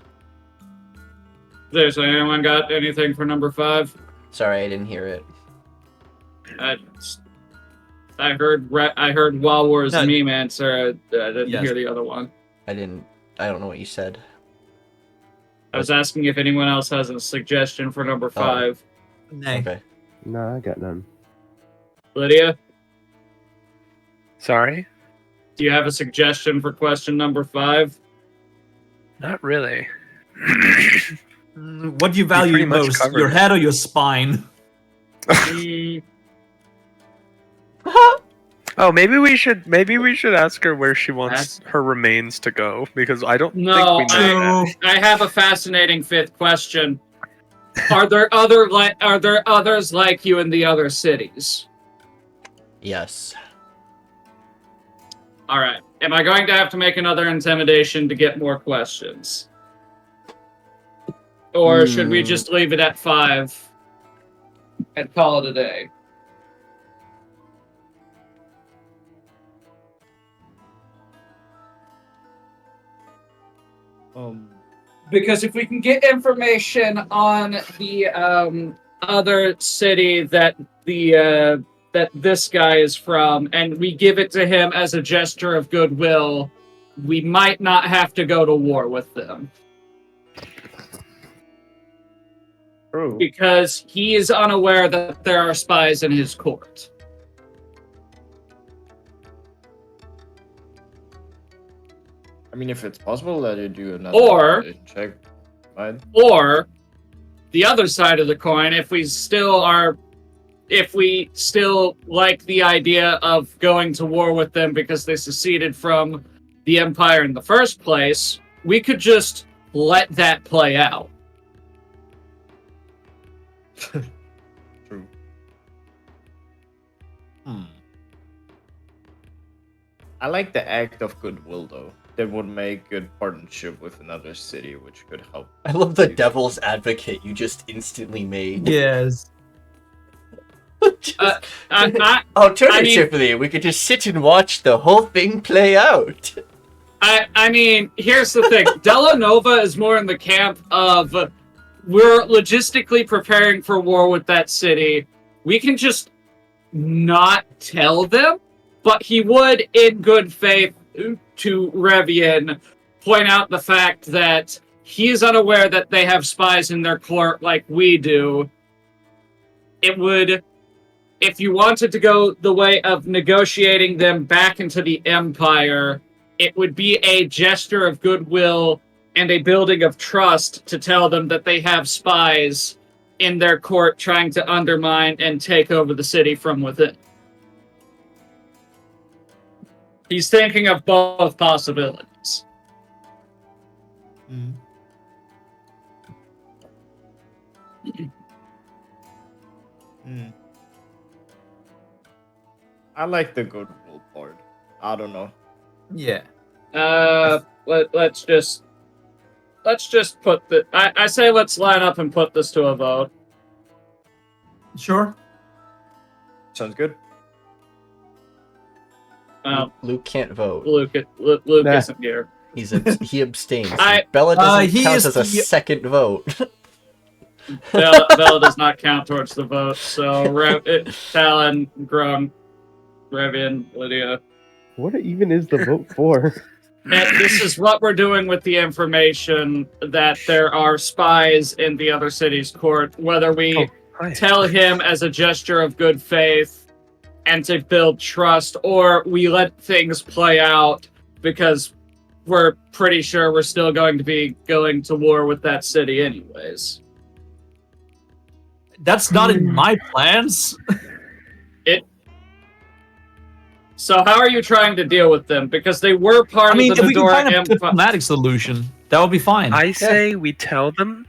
There's anyone got anything for number 5? Sorry, I didn't hear it. I heard Wild Wars No. meme answer. I didn't Yes. hear the other one. I don't know what you said. I was asking if anyone else has a suggestion for number 5. Nay. Okay. No, I got none. Lydia, Sorry? do you have a suggestion for question number 5? Not really. What do you value pretty much most, covered your it. head or your spine? Oh, maybe we should ask her where she wants her remains to go, because I don't No, think we know that. I have a fascinating 5th question. Are there others like you in the other cities? Yes. All right. Am I going to have to make another intimidation to get more questions? Or should we just leave it at 5 and call it a day? Because if we can get information on the other city that that this guy is from, and we give it to him as a gesture of goodwill, we might not have to go to war with them. True. Because he is unaware that there are spies in his court. I mean, if it's possible, let it do another Or- check. Fine. Or the other side of the coin, if we still like the idea of going to war with them because they seceded from the Empire in the first place, we could just let that play out. True. I like the act of goodwill, though. That would make good partnership with another city, which could help. I love the devil's advocate you just instantly made. Yes. Alternatively, we could just sit and watch the whole thing play out. I mean, here's the thing. Dela'Nova is more in the camp of we're logistically preparing for war with that city. We can just not tell them, but he would, in good faith, to Revian, point out the fact that he is unaware that they have spies in their court like we do. It would, if you wanted to go the way of negotiating them back into the Empire, it would be a gesture of goodwill and a building of trust to tell them that they have spies in their court trying to undermine and take over the city from within. He's thinking of both possibilities. Mm. Mm. I like the goodwill part. I don't know. Yeah. Let's just put the. I say let's line up and put this to a vote. Sure. Sounds good. Luke can't vote. Luke Nah. isn't here. He abstains. I- Bella doesn't he count is as a the- second vote. Bella does not count towards the vote. So Talon, Grunk, Revian, Lydia. What even is the vote for? And this is what we're doing with the information that there are spies in the other city's court. Whether we Hi. tell him as a gesture of good faith and to build trust, or we let things play out because we're pretty sure we're still going to be going to war with that city anyways. That's not in my plans. So how are you trying to deal with them? Because they were part I mean, of the if we can Nedoran find a Empire. diplomatic solution, that would be fine. I say we tell them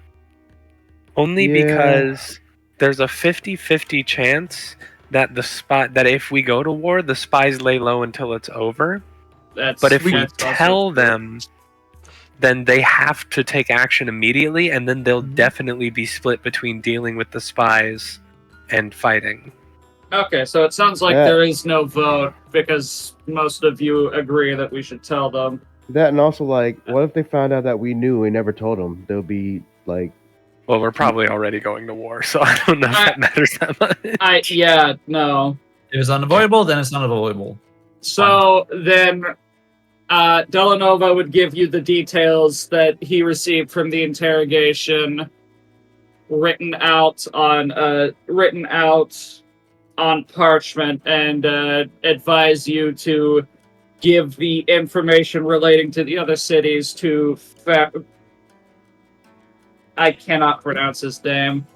only Yeah. because there's a 50-50 chance that that if we go to war, the spies lay low until it's over. But if we that's tell them, then they have to take action immediately, and then they'll definitely be split between dealing with the spies and fighting. Okay, so it sounds like Yeah. there is no vote because most of you agree that we should tell them. That and also like, what if they found out that we knew and we never told them? They'll be like, Well, we're probably already going to war, so I don't know if that matters that much. No. If it's unavoidable, then it's unavoidable. So then Dela'Nova would give you the details that he received from the interrogation written out on parchment and advise you to give the information relating to the other cities to I cannot pronounce his name.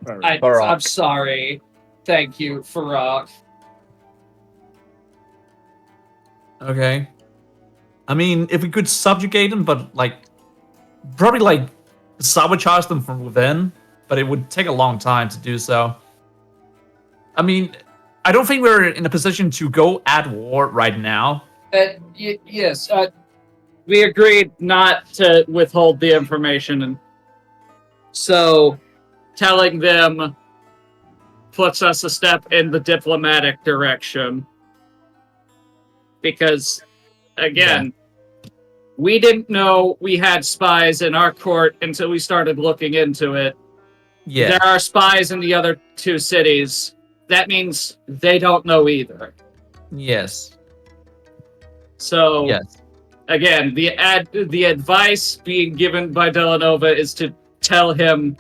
Barak. I'm sorry. Thank you, Pharaoh. Okay. I mean, if we could subjugate them, but probably sabotage them from within, but it would take a long time to do so. I mean, I don't think we're in a position to go at war right now. Yes, we agreed not to withhold the information, and so telling them puts us a step in the diplomatic direction. Because, again, we didn't know we had spies in our court until we started looking into it. Yeah. There are spies in the other two cities. That means they don't know either. Yes. So, Yes. again, the advice being given by Dela'Nova is to tell him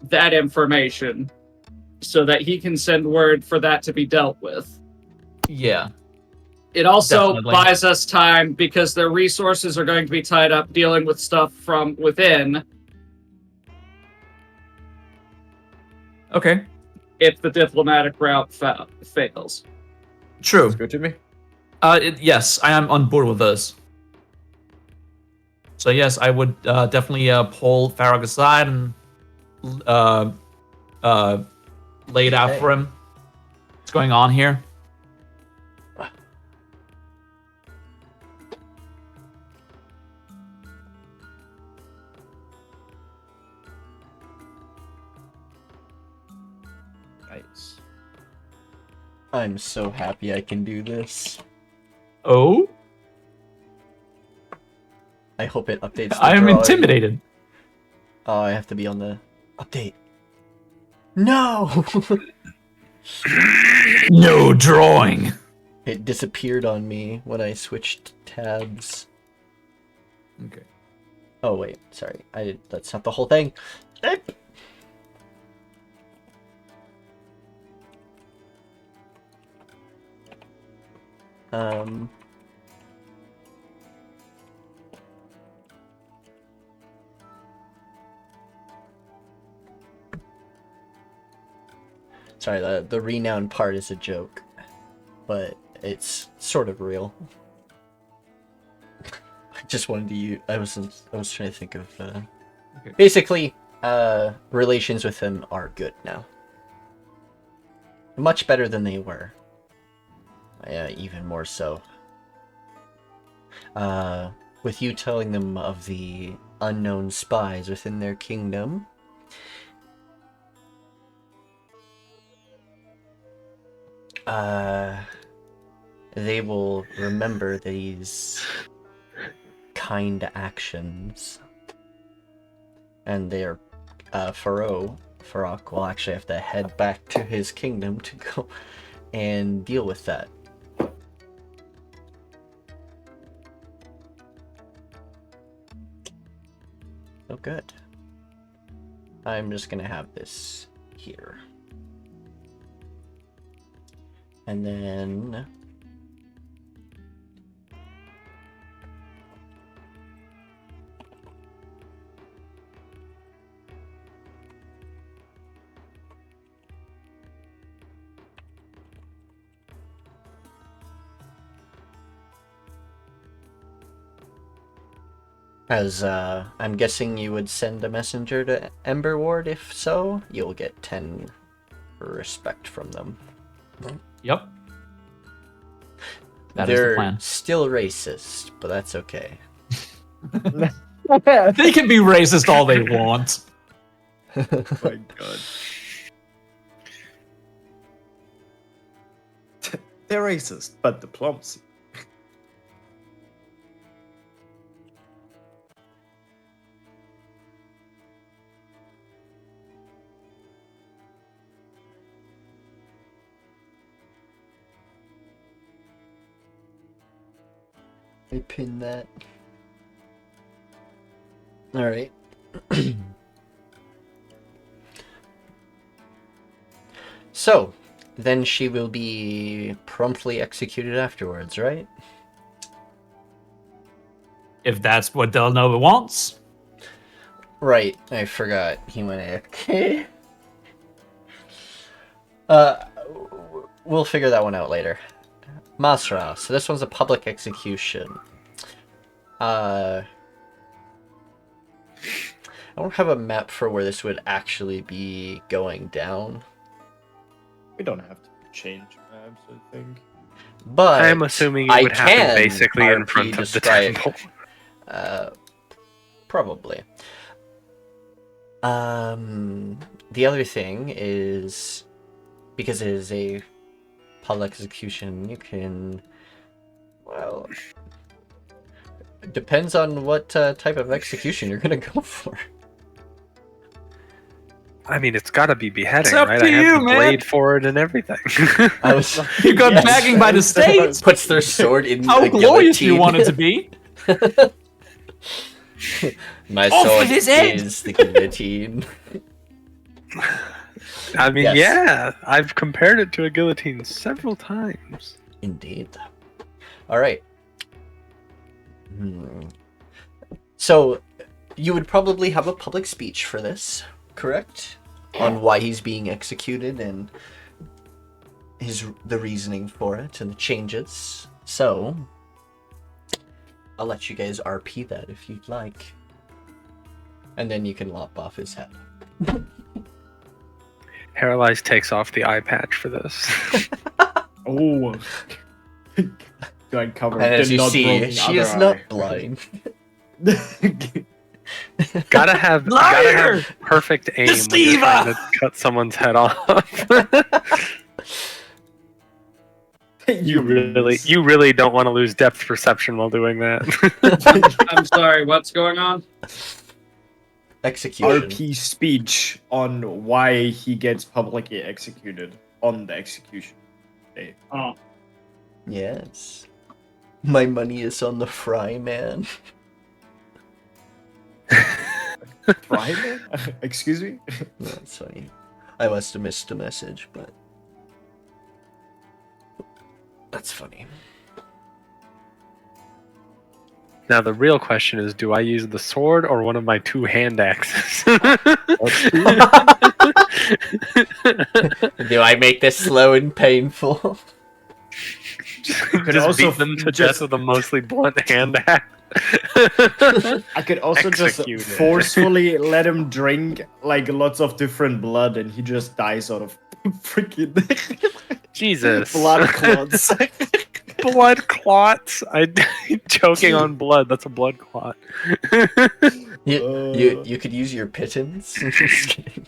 that information so that he can send word for that to be dealt with. Yeah. It also Definitely. buys us time because their resources are going to be tied up dealing with stuff from within Okay. if the diplomatic route fails. True. Sounds good to me. Yes, I am on board with this. So yes, I would definitely pull Pharaoh aside and lay it out Okay. for him. What's going on here? Nice. I'm so happy I can do this. Oh, I hope it updates. The I am drawing. intimidated. Oh, I have to be on the Update. No! No drawing. It disappeared on me when I switched tabs. Okay. Oh wait, sorry. That's not the whole thing. Um Sorry, the renowned part is a joke, but it's sort of real. I just wanted to use. I was trying to think of. Okay. Basically, relations with him are good now. Much better than they were. Yeah, even more so. With you telling them of the unknown spies within their kingdom. They will remember these kind actions. And their Pharaoh-King will actually have to head back to his kingdom to go and deal with that. Oh, good. I'm just gonna have this here. And then... As, I'm guessing you would send a messenger to Ember Ward. If so, you'll get 10 respect from them. Yep. That is They're the plan. still racist, but that's okay. They can be racist all they want. Oh my god. They're racist, but diplomacy. I pinned that. Alright. So, then she will be promptly executed afterwards, right? If that's what Dela'Nova wants. Right, I forgot. He went AFK. We'll figure that one out later. Masra, so this one's a public execution. I don't have a map for where this would actually be going down. We don't have to change maps, I think. But I'm assuming it would happen basically in RP front of the describe- temple. Probably. The other thing is, because it is a public execution, you can, well, it depends on what type of execution you're gonna go for. I mean, it's got to be beheading, It's up right? to I have you, the man. blade for it and everything. I was, You got Yes. bagging by the state. puts their sword in How the glorious you guillotine. want it to be. My Off sword with his head! is the guillotine. I mean, Yes. yeah, I've compared it to a guillotine several times. Indeed. All right. So, you would probably have a public speech for this, correct? On why he's being executed and the reasoning for it and the changes. So, I'll let you guys RP that if you'd like. And then you can lop off his head. Herelies takes off the eye patch for this. Oh. Going cover. And as the you not see, broken she is other not eye. blind. gotta have Liar! perfect aim when you're trying to cut somene's head off. You really don't want to lose depth perception while doing that. I'm sorry, what's going on? Execution. RP speech on why he gets publicly executed on the execution day. Oh, Yes. My money is on the fry man. Right? Excuse me? That's funny. I must have missed a message, but that's funny. Now the real question is, do I use the sword or one of my 2 hand axes? Do I make this slow and painful? Could just also beat them to just- death with a mostly blunt hand axe. I could also Executed. just forcefully let him drink like lots of different blood and he just dies out of freaking Jesus. blood clots. Blood clots. Choking on blood. That's a blood clot. You could use your pittance. Just kidding.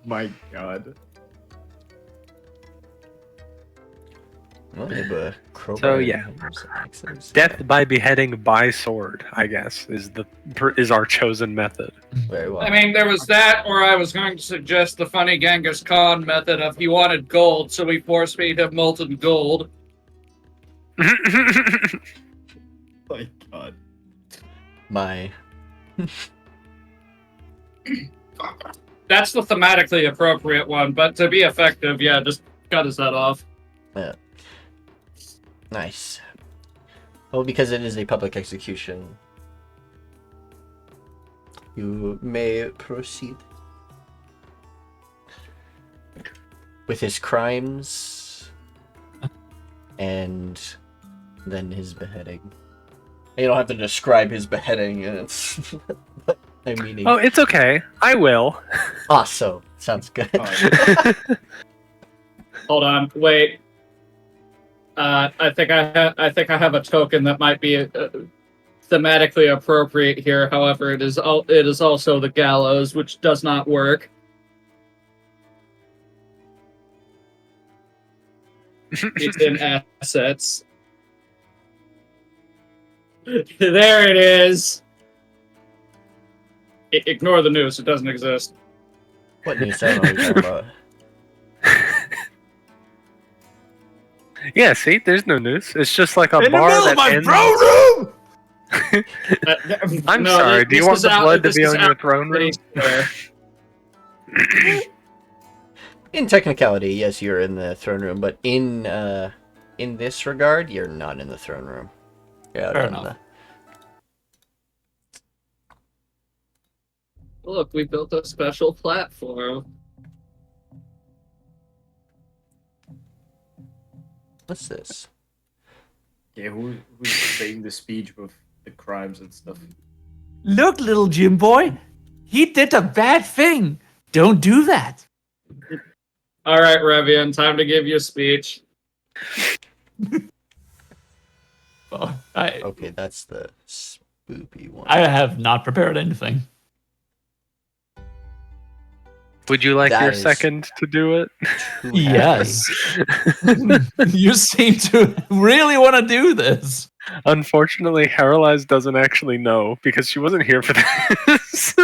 My god. Well, they have a crowbar So, and yeah. some axes. Death by beheading by sword, I guess, is our chosen method. Very well. I mean, there was that, or I was going to suggest the funny Genghis Khan method of he wanted gold, so we force feed him molten gold. My god. My That's the thematically appropriate one, but to be effective, yeah, just cut his head off. nice. Well, because it is a public execution, you may proceed with his crimes and then his beheading. You don't have to describe his beheading. It's I mean, Oh, it's okay. I will. so sounds good. Hold on, wait. I think I have a token that might be thematically appropriate here. However, it is also the gallows, which does not work. It's in assets. There it is. Ignore the news; it doesn't exist. What news I don't know what you're talking about? Yeah, see, there's no news. It's just like a In the bar middle that of my ends. throne room! I'm No, sorry. Do you this want is the out- blood to this be is on your out- throne room? In technicality, yes, you're in the throne room, but in this regard, you're not in the throne room. Yeah, Fair enough. Look, we built a special platform. What's this? Yeah, who's saying the speech with the crimes and stuff? Look, little Jim boy. He did a bad thing. Don't do that. All right, Revian, time to give you a speech. Well, I Okay, that's the spoopy one. have not prepared anything. Would you like That your is- second to do it? Too Yes. You seem to really want to do this. Unfortunately, Herelies doesn't actually know because she wasn't here for this.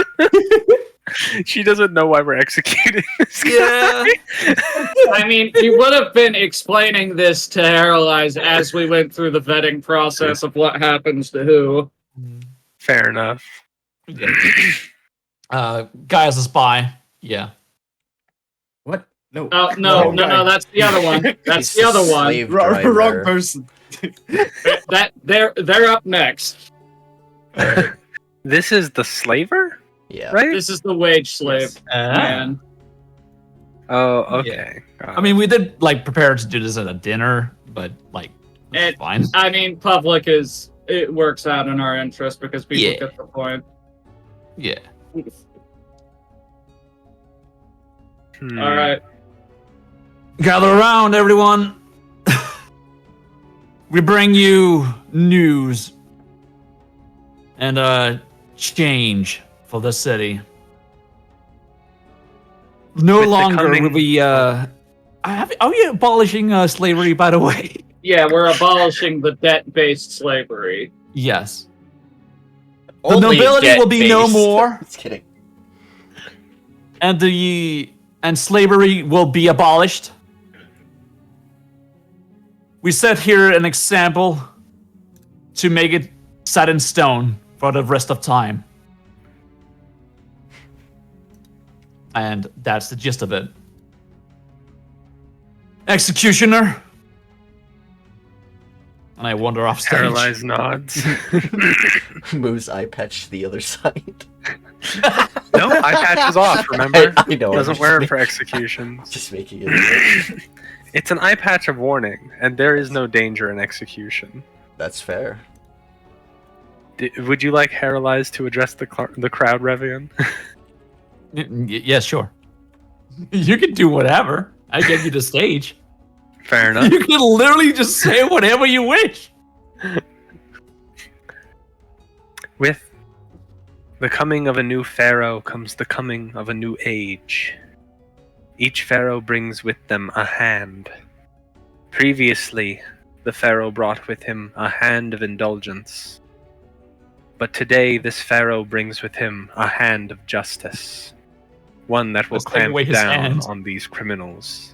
She doesn't know why we're executing this guy. Yeah. I mean, you would have been explaining this to Herelies as we went through the vetting process of what happens to who. Fair enough. Guy as a spy. Yeah. What? No. Oh, no, Wrong guy. that's the other one. That's He's the other a one. slave Wrong driver. person. That they're up next. This is the slaver, Yeah. right? This is the wage slave man. Oh, okay. I mean, we did like prepare to do this at a dinner, but like, it's It- fine. I mean, it works out in our interest because people Yeah. get the point. Yeah. Hmm. All right. Gather around, everyone. We bring you news and change for the city. No With the longer coming- will we. Are we abolishing slavery? By the way. Yeah, we're abolishing the debt-based slavery. Yes. The nobility will be no debt-based. more. Just kidding. And slavery will be abolished. We set here an example to make it set in stone for the rest of time. And that's the gist of it. Executioner. And I wander off stage. Paralyzed nods. Moves eye patch to the other side. No, eye patch is off, remember? I know. Doesn't wear them for executions. Just making it. It's an eye patch of warning, and there is no danger in execution. That's fair. Would you like Herelies to address the crowd, Revian? Yeah, sure. You can do whatever. I gave you the stage. Fair enough. You can literally just say whatever you wish. With the coming of a new pharaoh comes the coming of a new age. Each pharaoh brings with them a hand. Previously, the pharaoh brought with him a hand of indulgence. But today, this pharaoh brings with him a hand of justice. One that will Let's take clamp away his down hand. on these criminals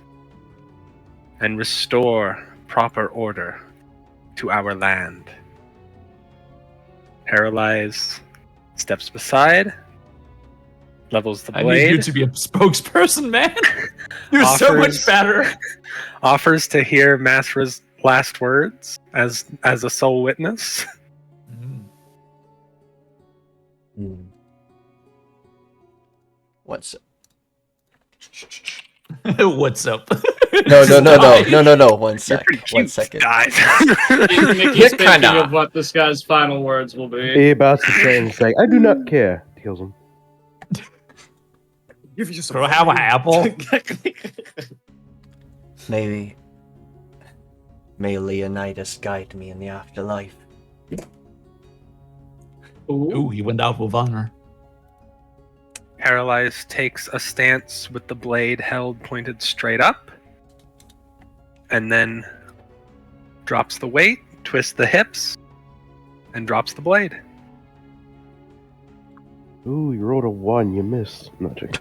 and restore proper order to our land. Herelies steps beside, levels the I blade. need you to be a spokesperson, man. You're so much Offers- better. Offers to hear Masra's last words as a sole witness. What's What's up? no. 1 sec. Pretty 1 cute, second. guys. Mickey's thinking kinda. of what this guy's final words will be. He about to say, and it's like, I do not care. Kills him. Give you some. Bro, have an apple. May Leonidas guide me in the afterlife. Ooh, he went out with honor. Herelies takes a stance with the blade held pointed straight up, and then drops the weight, twists the hips, and drops the blade. Ooh, you rolled a 1. You missed. Not joking.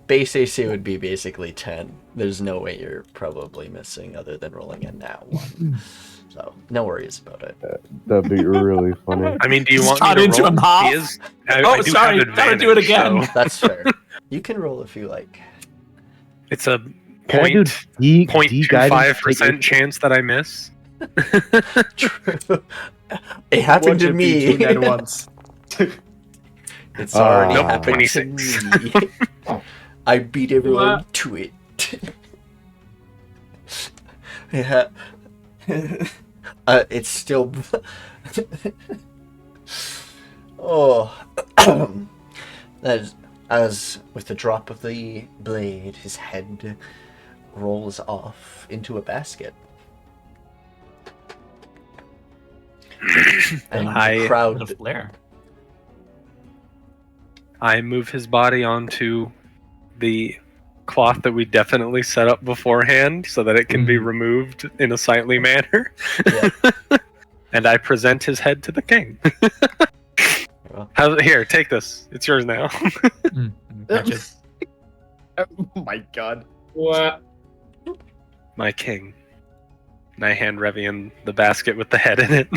Base AC would be basically 10. There's no way you're probably missing other than rolling a nat 1. So, no worries about it. That'd be really funny. I mean, do you want me Cut to into roll? him half? He is, I Oh, do sorry, have gotta do it advantage, again. so That's fair. You can roll if you like. it's a Can I do D, D guidance? 0.25% chance that I miss. It happened Watch to it be me. 2 net once. It's already Nope, happened 26. to me. I beat everyone to it. Yeah. It's still. Oh. As with the drop of the blade, his head rolls off into a basket. And the The crowd. flare. I move his body onto the cloth that we definitely set up beforehand so that it can be removed in a sightly manner. Yeah. And I present his head to the king. Here, take this. It's yours now. Gotcha. Oh my god. What? My king. And I hand Revian the basket with the head in it.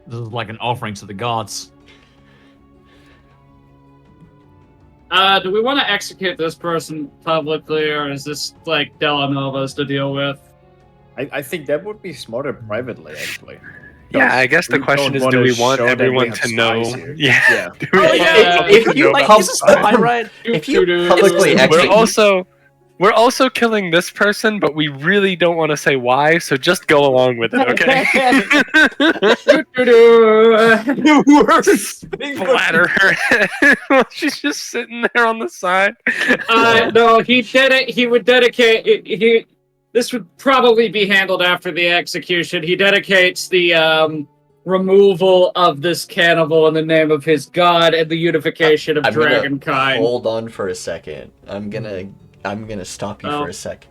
This is like an offering to the gods. Do we want to execute this person publicly, or is this like Dela'Nova's to deal with? I think that would be smarter privately, actually. Yeah, I guess the We question don't is, do wanna we want show that we everyone have to know? spies here. Yeah. Do we Oh, want yeah, everyone if to you know Like, about he's a spy, right? If you publicly We're execute, also killing this person, but we really don't want to say why, so just go along with it, okay? Worst thing for- Flatter her head while she's just sitting there on the side. No, he would dedicate. This would probably be handled after the execution. He dedicates the removal of this cannibal in the name of his god and the unification of I'm gonna dragonkind. hold on for a second. I'm gonna I'm gonna stop you for a sec.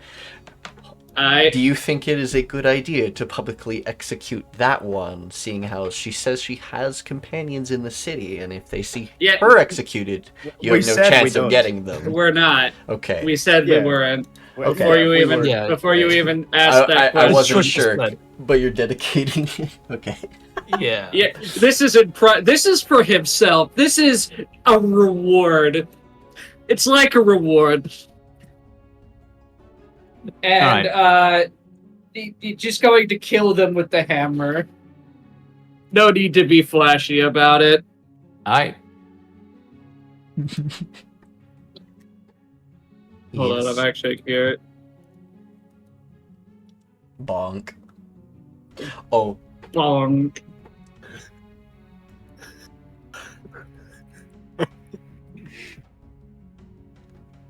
Do you think it is a good idea to publicly execute that one, seeing how she says she has companions in the city, and if they see her executed, you have no chance of getting them? We're not. Okay. We said we weren't. Okay. Before you even asked that question. I wasn't sure, but you're dedicating it. Okay. Yeah. Yeah. This isn't. This is for himself. This is a reward. It's like a reward. And just going to kill them with the hammer. No need to be flashy about it. Alright. Hold on, I'm actually here. Bonk. Oh. Bonk.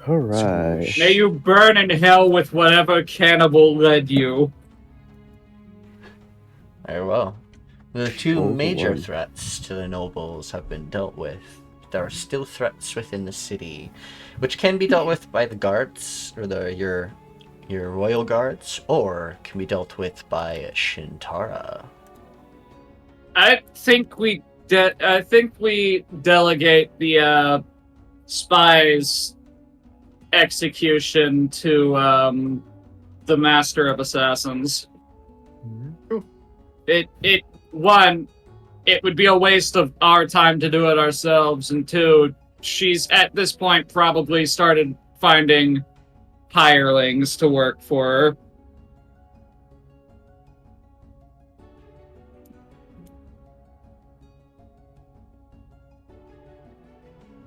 All right. May you burn in hell with whatever cannibal led you. Very well. The two major threats to the nobles have been dealt with. There are still threats within the city, which can be dealt with by the guards, or your royal guards, or can be dealt with by Shintara. I think we delegate the spies execution to the Master of Assassins. It would be a waste of our time to do it ourselves, and two, she's at this point probably started finding hirelings to work for her.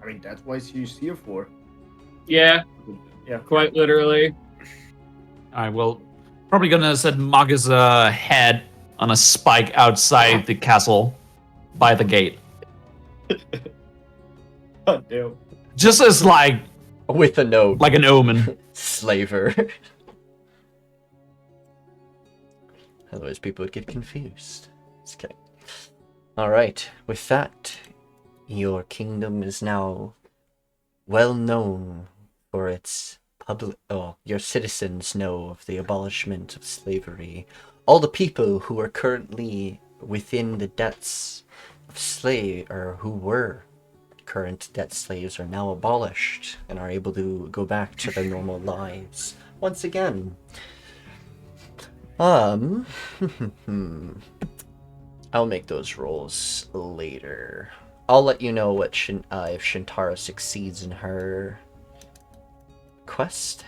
I mean, that's what she's here for. Yeah, quite literally. Alright, well, probably gonna set Maga's head on a spike outside the castle by the gate. Oh, damn. Just as with a note. Like an omen. Slaver. Otherwise people would get confused. Okay. Alright, with that, your kingdom is now well known for its your citizens know of the abolishment of slavery. All the people who are currently within the debts of slave, or who were current debt slaves, are now abolished and are able to go back to their normal lives once again. I'll make those rolls later. I'll let you know what if Shintara succeeds in her quest.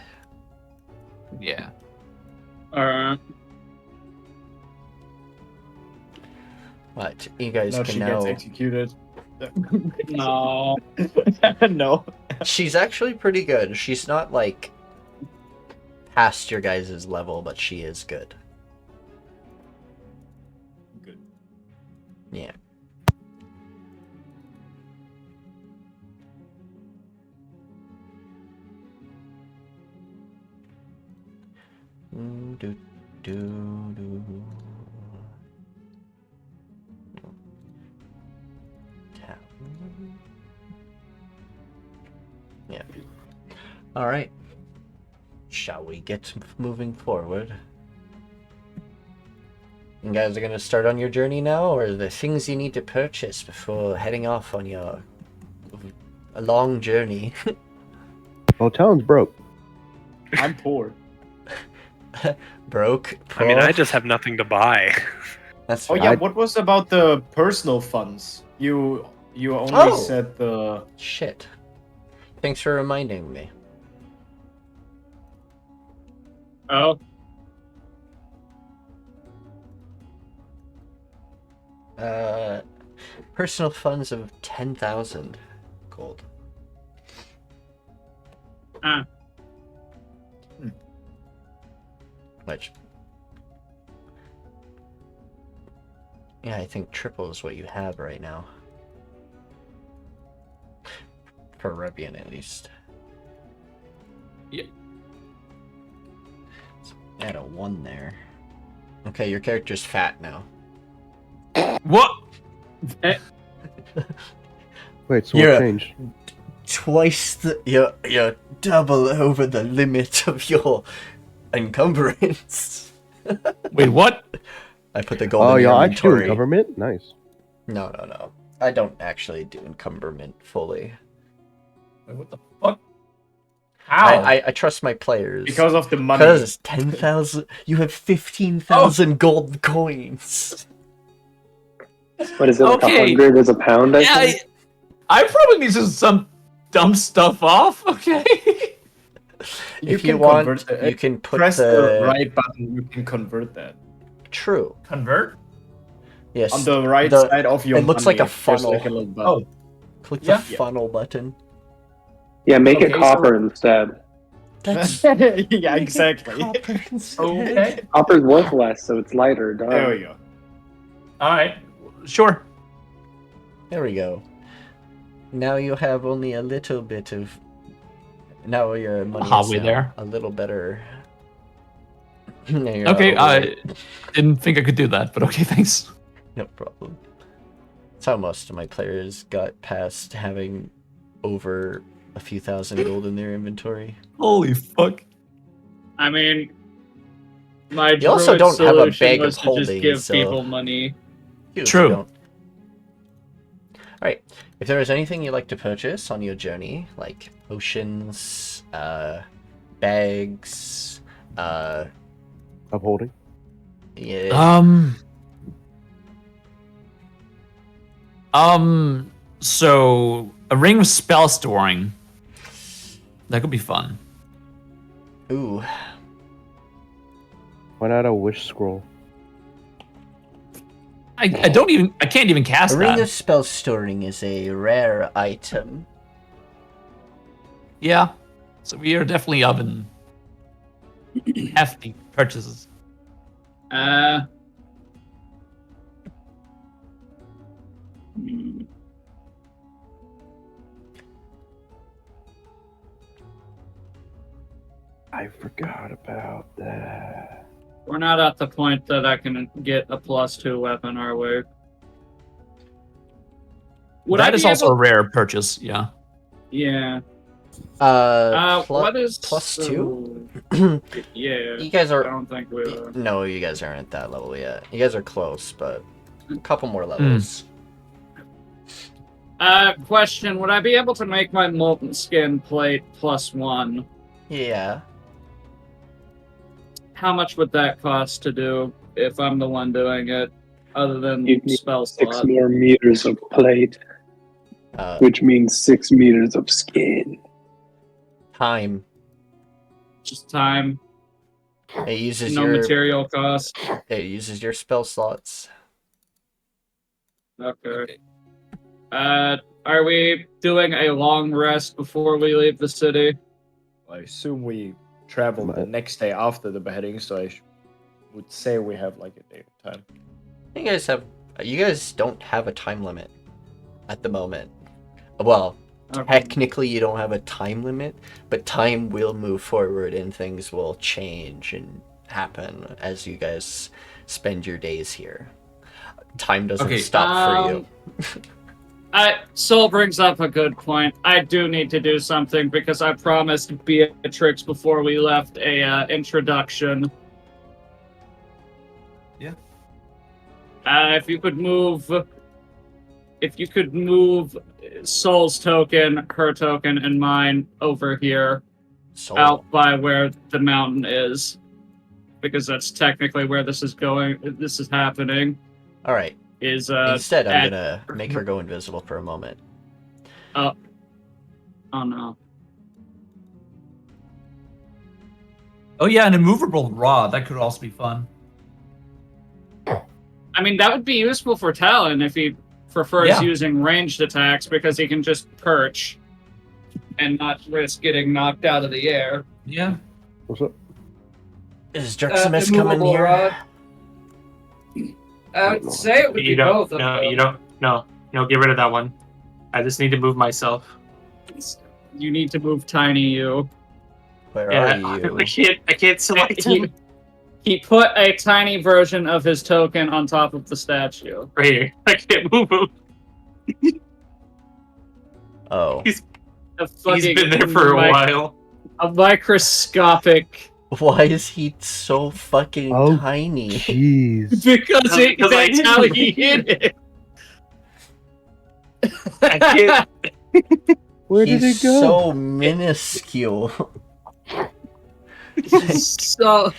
Yeah. What? You guys No, can she now... gets executed. No. No. She's actually pretty good. She's not, past your guys' level, but she is good. Good. Yeah. Yeah. All right. Shall we get moving forward? You guys are going to start on your journey now, or the things you need to purchase before heading off on a long journey? Well, Talon's broke. I'm poor. Broke? I mean, I just have nothing to buy. That's Oh right. yeah, what was about the personal funds? You only said the... Shit. Thanks for reminding me. Oh. Personal funds of 10,000 gold. Which... yeah, I think triple is what you have right now. For Revian, at least. Yeah. So add a 1 there. Okay, your character's fat now. What? Wait, so what changed? you're double over the limit of your encumbrance. Wait, what? I put the gold Oh, in your y'all actually doing inventory. government? Nice. No. I don't actually do encumberment fully. Wait, what the fuck? How? I trust my players. Because of the money. Because 10,000... You have 15,000 gold coins. What is it, like Okay. 100 is a pound, I Yeah, think? I probably need some dump stuff off. Okay. If can you want, convert it. you can put Press the the... right button, you can convert that. True. Convert? Yes. On the right the- side of your it looks like money, a funnel. there's like a little button. Oh. Click Yeah. the funnel button. Yeah, make it Okay, copper instead. That's... yeah, exactly. Okay. Copper's worth less, so it's lighter. Darn. There we go. Alright. Sure. There we go. Now you have only a little bit of... Now your money Halfway is there. a little better. Now you're Okay, all I right. didn't think I could do that, but okay, thanks. No problem. That's how most of my players got past having over a few thousand gold in their inventory. Holy fuck. I mean, my You also druid don't have a solution bag of was to just holding, give so- people money. You True. don't. Alright, if there is anything you'd like to purchase on your journey, like potions, bags, Upholding. yeah, So a ring of spell storing. That could be fun. ooh, Why not a wish scroll? I can't even cast a ring that. of spell storing is a rare item. Yeah. So we are definitely up in hefty purchases. I forgot about that. We're not at the point that I can get a +2 weapon, are we? Would I That be is also able- a rare purchase, yeah. Yeah. What is +2? Yeah. You guys I are... don't think we are. No, you guys aren't at that level yet. You guys are close, but a couple more levels. Question: would I be able to make my molten skin plate +1? Yeah. How much would that cost to do if I'm the one doing it, other than You'd need spell 6 slot? more meters of plate, which means 6 meters of skin. Time. Just time, It uses no your... material cost. It uses your spell slots. Okay. Are we doing a long rest before we leave the city? I assume we travel the next day after the beheading, so I would say we have like a day of time. You guys don't have a time limit at the moment. Well, Okay. technically you don't have a time limit, but time will move forward and things will change and happen as you guys spend your days here. Time doesn't Okay, stop for you. Soul brings up a good point. I do need to do something because I promised Beatrix before we left a introduction. Yeah. If you could move Soul's token, her token, and mine over here, Soul. out by where the mountain is, because that's technically where this is going. This is happening. All right. Is Instead, I'm at- gonna make her go invisible for a moment. Oh no. Oh yeah, an immovable rod. That could also be fun. I mean, that would be useful for Talon if he prefers Yeah. using ranged attacks, because he can just perch and not risk getting knocked out of the air. Yeah. What's up? Is Druximus coming immovable here? rod. I would say it would You be both don't. of No, them. you don't. No, get rid of that one. I just need to move myself. You need to move Tiny You. Where Yeah, are you? I can't select him. He put a tiny version of his token on top of the statue. Right here. I can't move him. Oh. He's- He's been there for a while. A microscopic. Why is he so fucking Oh, tiny? jeez. Because that's how he hit it. I can't. Where did He's it go? so minuscule. So,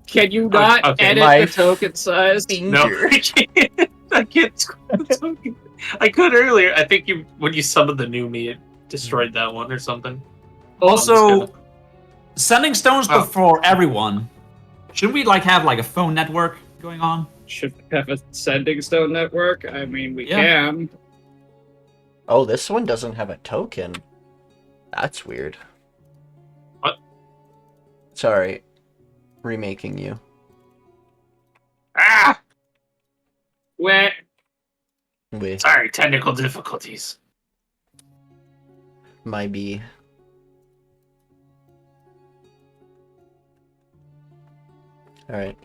can you not Okay, edit my the token size? No, I can't. I can't scroll the token. I could earlier. I think when you summoned the new me, it destroyed that one or something. Also, sending stones Oh. for everyone. Should we have a phone network going on? Should we have a sending stone network? I mean, we Yeah. can. Oh, this one doesn't have a token. That's weird. What? Sorry. Remaking you. Ah! Where? With Sorry, technical difficulties. my B. Alright.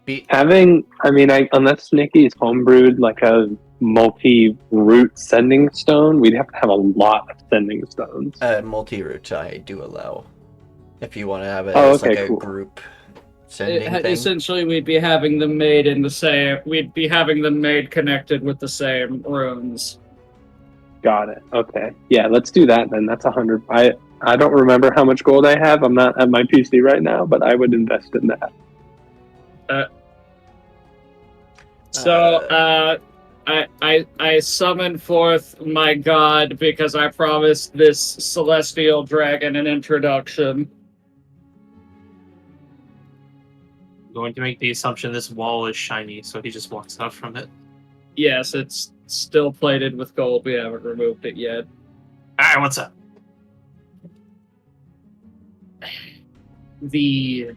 Unless Nikki's homebrewed like a multi-root sending stone, we'd have to have a lot of sending stones. Multi-route I do allow. If you want to have it Oh, as okay, a cool. group sending thing. Essentially, we'd be having them made in the same. We'd be having them made connected with the same runes. Got it. Okay. Yeah, let's do that then. That's 100. I don't remember how much gold I have. I'm not at my PC right now, but I would invest in that. I summon forth my god because I promised this celestial dragon an introduction. I'm going to make the assumption this wall is shiny, so he just walks out from it. Yes, it's still plated with gold. We haven't removed it yet. Alright, what's up? The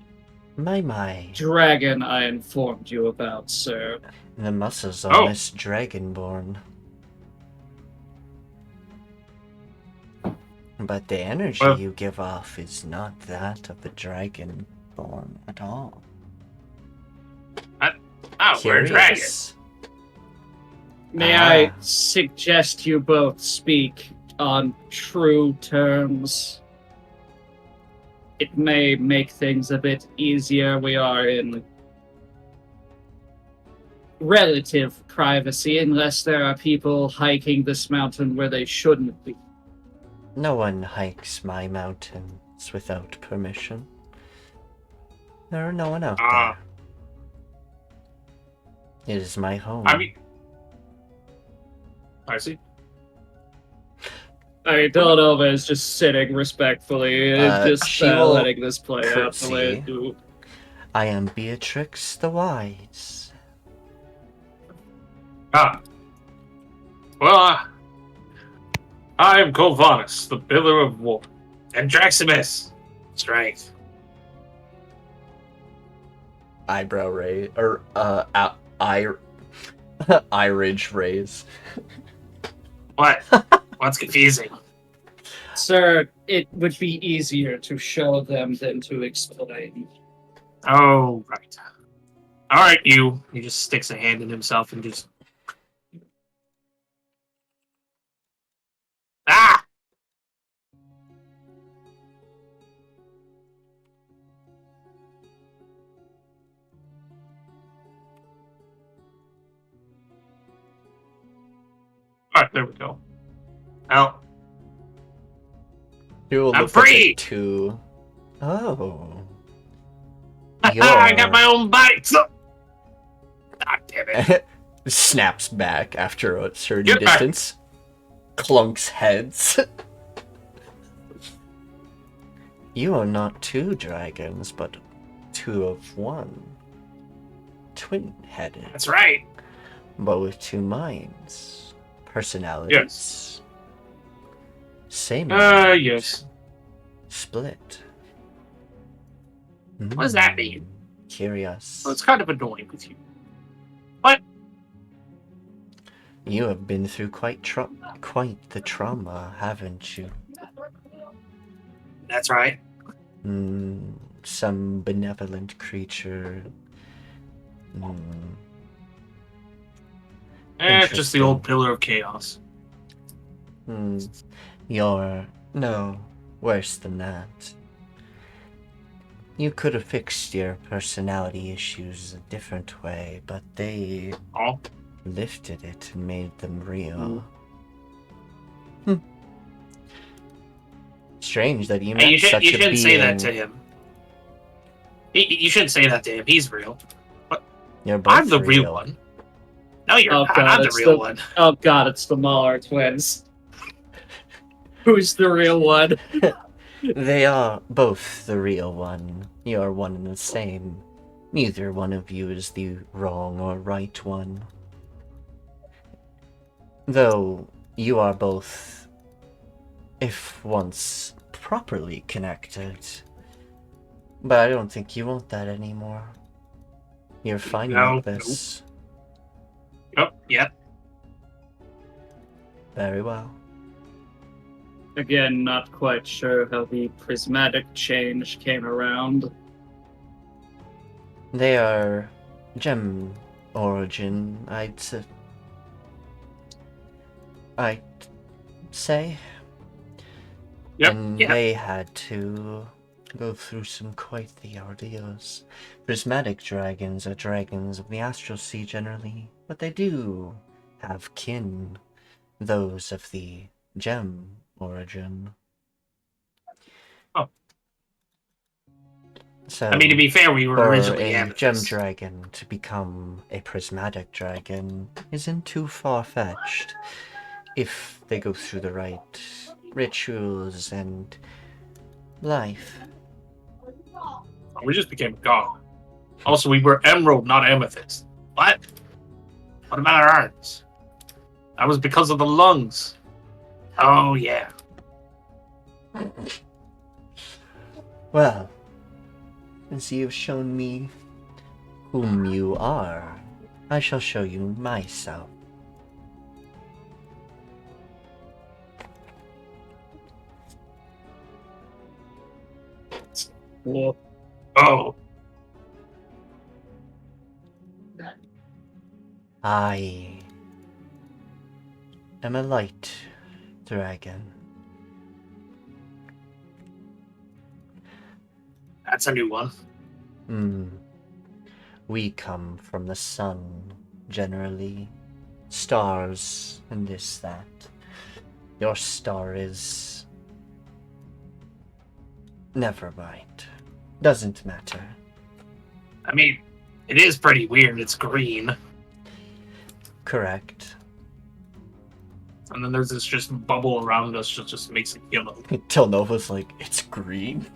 My. dragon I informed you about, sir. The muscles on this dragonborn. But the energy you give off is not that of the dragonborn at all. Oh, we're a dragon. Curious. May I suggest you both speak on true terms? It may make things a bit easier. We are in relative privacy, unless there are people hiking this mountain where they shouldn't be. No one hikes my mountains without permission. There are no one out there. It is my home. I mean, I see. I mean, Dela'Nova is just sitting respectfully, she will letting this play out the way it do. I am Beatrix the Wise. Well, I am Colvanus, the Pillar of War, and Draximus, Strength. Eyebrow raise, or eye ridge raise. What? What's confusing? Sir, it would be easier to show them than to explain. Oh, right. All right, you. He just sticks a hand in himself and just. Ah! All right, there we go. Well, I'm free! Oh. I got my own bite! Ah, damn it. Snaps back after a certain distance. Clunks heads. You are not two dragons, but two of one. Twin-headed. That's right. But with two minds. Personalities. Yes. Same. Yes. Split. What does that mean? Curious. Well, it's kind of annoying with you. What? You have been through quite the trauma, haven't you? That's right. Some benevolent creature. It's just the old Pillar of Chaos. You're... No, worse than that. You could have fixed your personality issues a different way, but they Oh, lifted it and made them real. Strange that you met hey, such you a shouldn't being. say that to him. You shouldn't say that to him. He's real. You're both I'm the real one. No, you're Oh, not. God, I'm the it's real the- one. Oh god, it's the Mahler twins. Who's the real one? They are both the real one. You are one and the same. Neither one of you is the wrong or right one. Though you are both, if once properly connected. But I don't think you want that anymore. You're fine No, with this. Oh, yep. Very well. Again, not quite sure how the prismatic change came around. They are gem origin, I'd say. Yep. And Yep. they had to go through some quite the ordeals. Prismatic dragons are dragons of the astral sea generally, but they do have kin, those of the gem origin. Oh. So, I mean, to be fair, we were for originally a gem amethyst. dragon to become a prismatic dragon isn't too far-fetched if they go through the right rituals and life. We just became god. Also, we were emerald, not amethyst. What? What about our eyes? That was because of the lungs. Oh, yeah. Well, since you've shown me whom you are, I shall show you myself. Cool. Oh. I am a light dragon. That's a new one. We come from the sun, generally. Stars and this, that. Your star is... Never mind. Doesn't matter. I mean, it is pretty weird. It's green. Correct. And then there's this just bubble around us that just makes it yellow. Dela'Nova's like, it's green.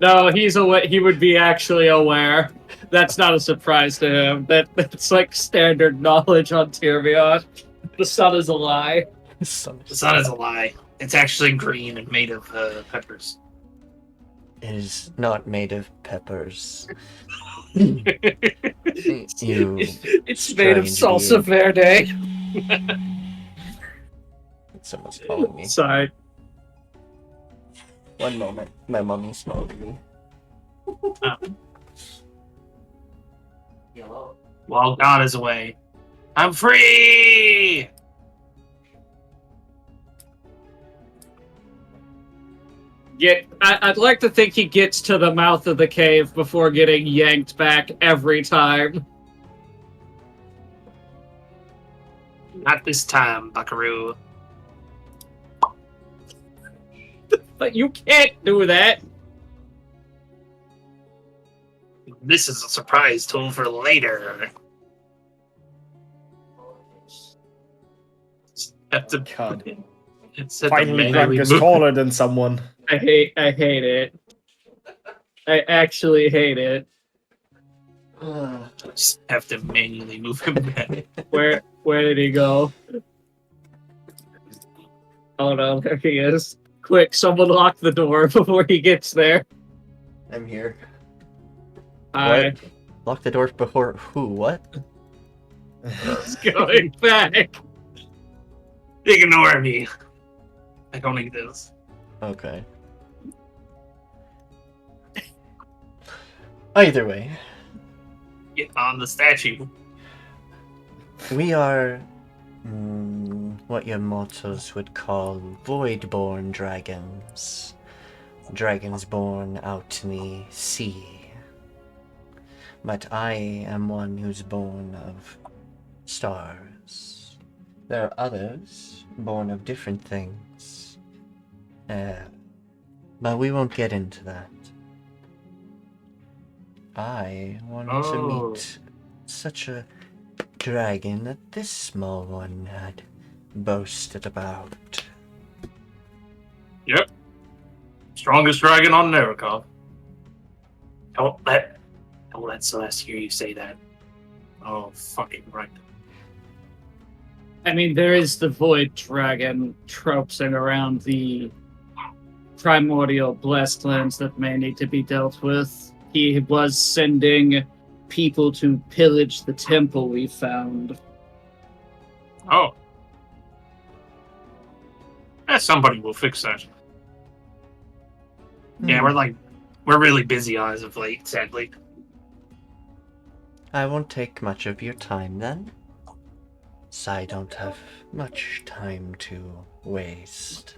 No, he's aware. He would be actually aware. That's not a surprise to him. That's like standard knowledge on Tyrvion. The sun is a lie. The sun is a lie. It's actually green and made of peppers. It is not made of peppers. It's made of strange salsa verde. Someone's calling me. Sorry. One moment. My mommy's calling me. Yellow. While God is away, I'm free! I'd like to think he gets to the mouth of the cave before getting yanked back every time. Not this time, buckaroo. But you can't do that. This is a surprise tool for later. Have to, God. it's have to Finally, manually Grunk is move- taller than someone. I hate it. I actually hate it. Just have to manually move him back. Where did he go? Oh no, there he is. Quick, someone lock the door before he gets there. I'm here. Hi. What? Lock the doors before who? What? He's going back. Ignore me. I don't need this. Okay. Either way, Get on the statue. we are what your mortals would call void-born dragons. Dragons born out in the sea. But I am one who's born of stars. There are others born of different things. But we won't get into that. I wanted to meet such a dragon that this small one had boasted about. Yep. Strongest dragon on Narikov. Don't let Celeste hear you say that. Oh, fucking right. I mean, there is the Void Dragon tropesing around the primordial blessed lands that may need to be dealt with. He was sending people to pillage the temple we found. Oh. Somebody will fix that. Yeah, we're really busy as of late, sadly. I won't take much of your time then, so I don't have much time to waste.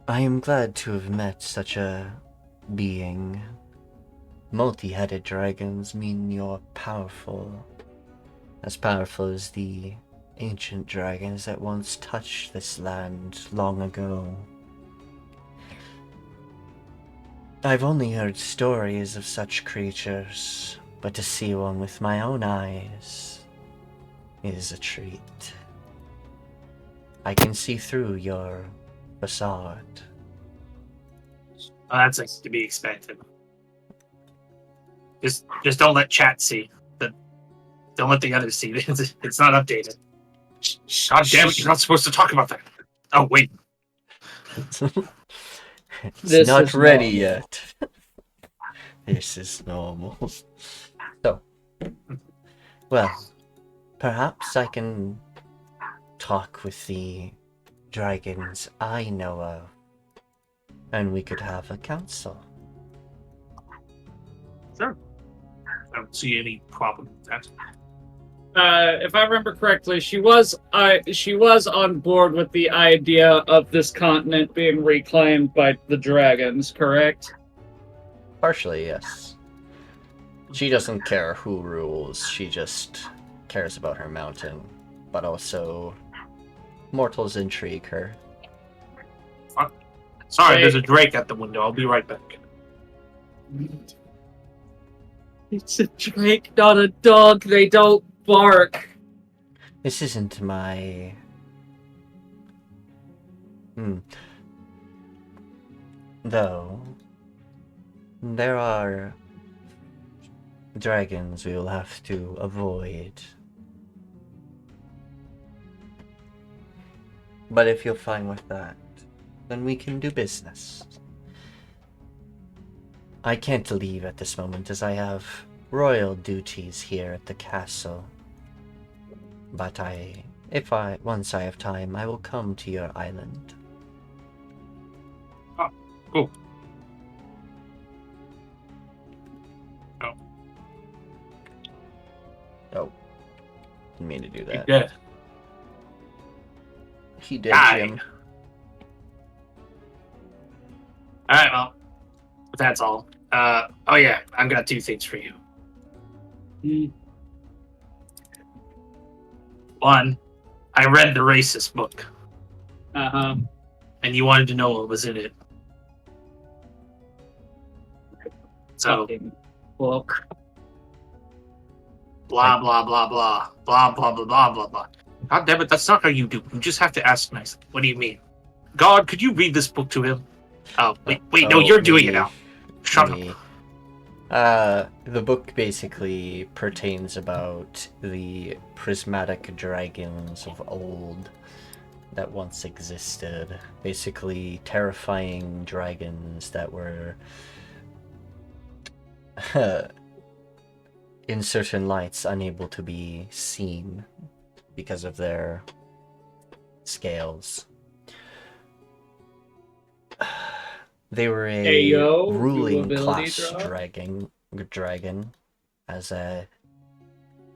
I am glad to have met such a being. Multi-headed dragons mean you're powerful. As powerful as the ancient dragons that once touched this land long ago. I've only heard stories of such creatures, but to see one with my own eyes is a treat. I can see through your facade. Oh, that's like to be expected. Just don't let chat see. Don't let the others see. It's not updated. God damn it! You're not supposed to talk about that. Oh wait. It's This not is ready normal. yet. This is normal. So, well, perhaps I can talk with the dragons I know of, and we could have a council. Sure. I don't see any problem with that. If I remember correctly, she was on board with the idea of this continent being reclaimed by the dragons, correct? Partially, yes. She doesn't care who rules, she just cares about her mountain, but also mortals intrigue her. Sorry, Hey. there's a Drake at the window. I'll be right back. It's a drake, not a dog. They don't bark. This isn't my... Though, there are dragons we will have to avoid. But if you're fine with that, then we can do business. I can't leave at this moment as I have royal duties here at the castle. But once I have time, I will come to your island. Oh, cool. Oh. Didn't mean to do that. Yeah. He did, Aye. Jim. Alright, well, that's all. Oh yeah, I've got 2 things for you. One, I read the racist book, Uh-huh. and you wanted to know what was in it. So, Fucking book. blah, blah, blah, blah, blah, blah, blah, blah, blah, blah. God damn it, that's not how you do. You just have to ask nicely. What do you mean? God, could you read this book to him? Oh, wait, no, you're doing it now. Shut up. The book basically pertains about the prismatic dragons of old that once existed. Basically, terrifying dragons that were in certain lights unable to be seen because of their scales. They were a Ayo, ruling ability class drop. dragon, as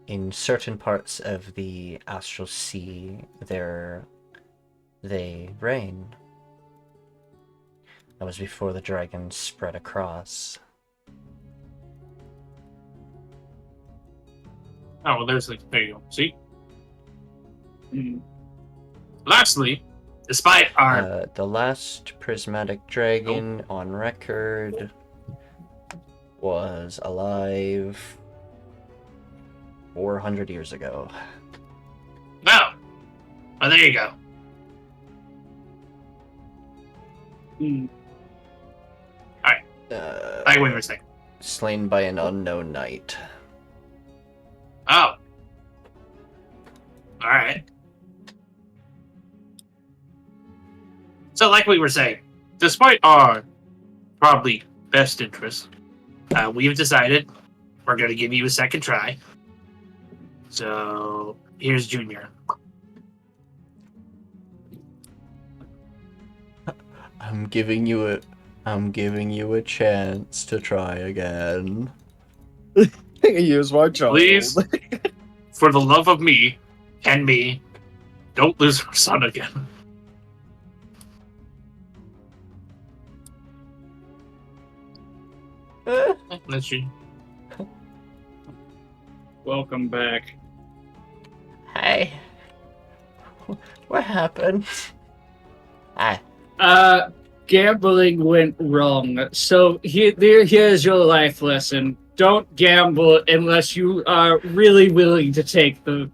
in certain parts of the astral sea, they reign. That was before the dragons spread across. Oh, well, there you go. See? Lastly, despite our... The last prismatic dragon on record was alive 400 years ago. No! Well, there you go. Alright. Like we were saying. Slain by an unknown knight. Oh. Alright. So, like we were saying, despite our probably best interest, we've decided we're going to give you a second try. So, here's Junior. I'm giving you a chance to try again. Use my child. Please, for the love of me and me, don't lose our son again. That's you. Welcome back. Hey. What happened? Hi. Gambling went wrong. So here's your life lesson. Don't gamble unless you are really willing to take the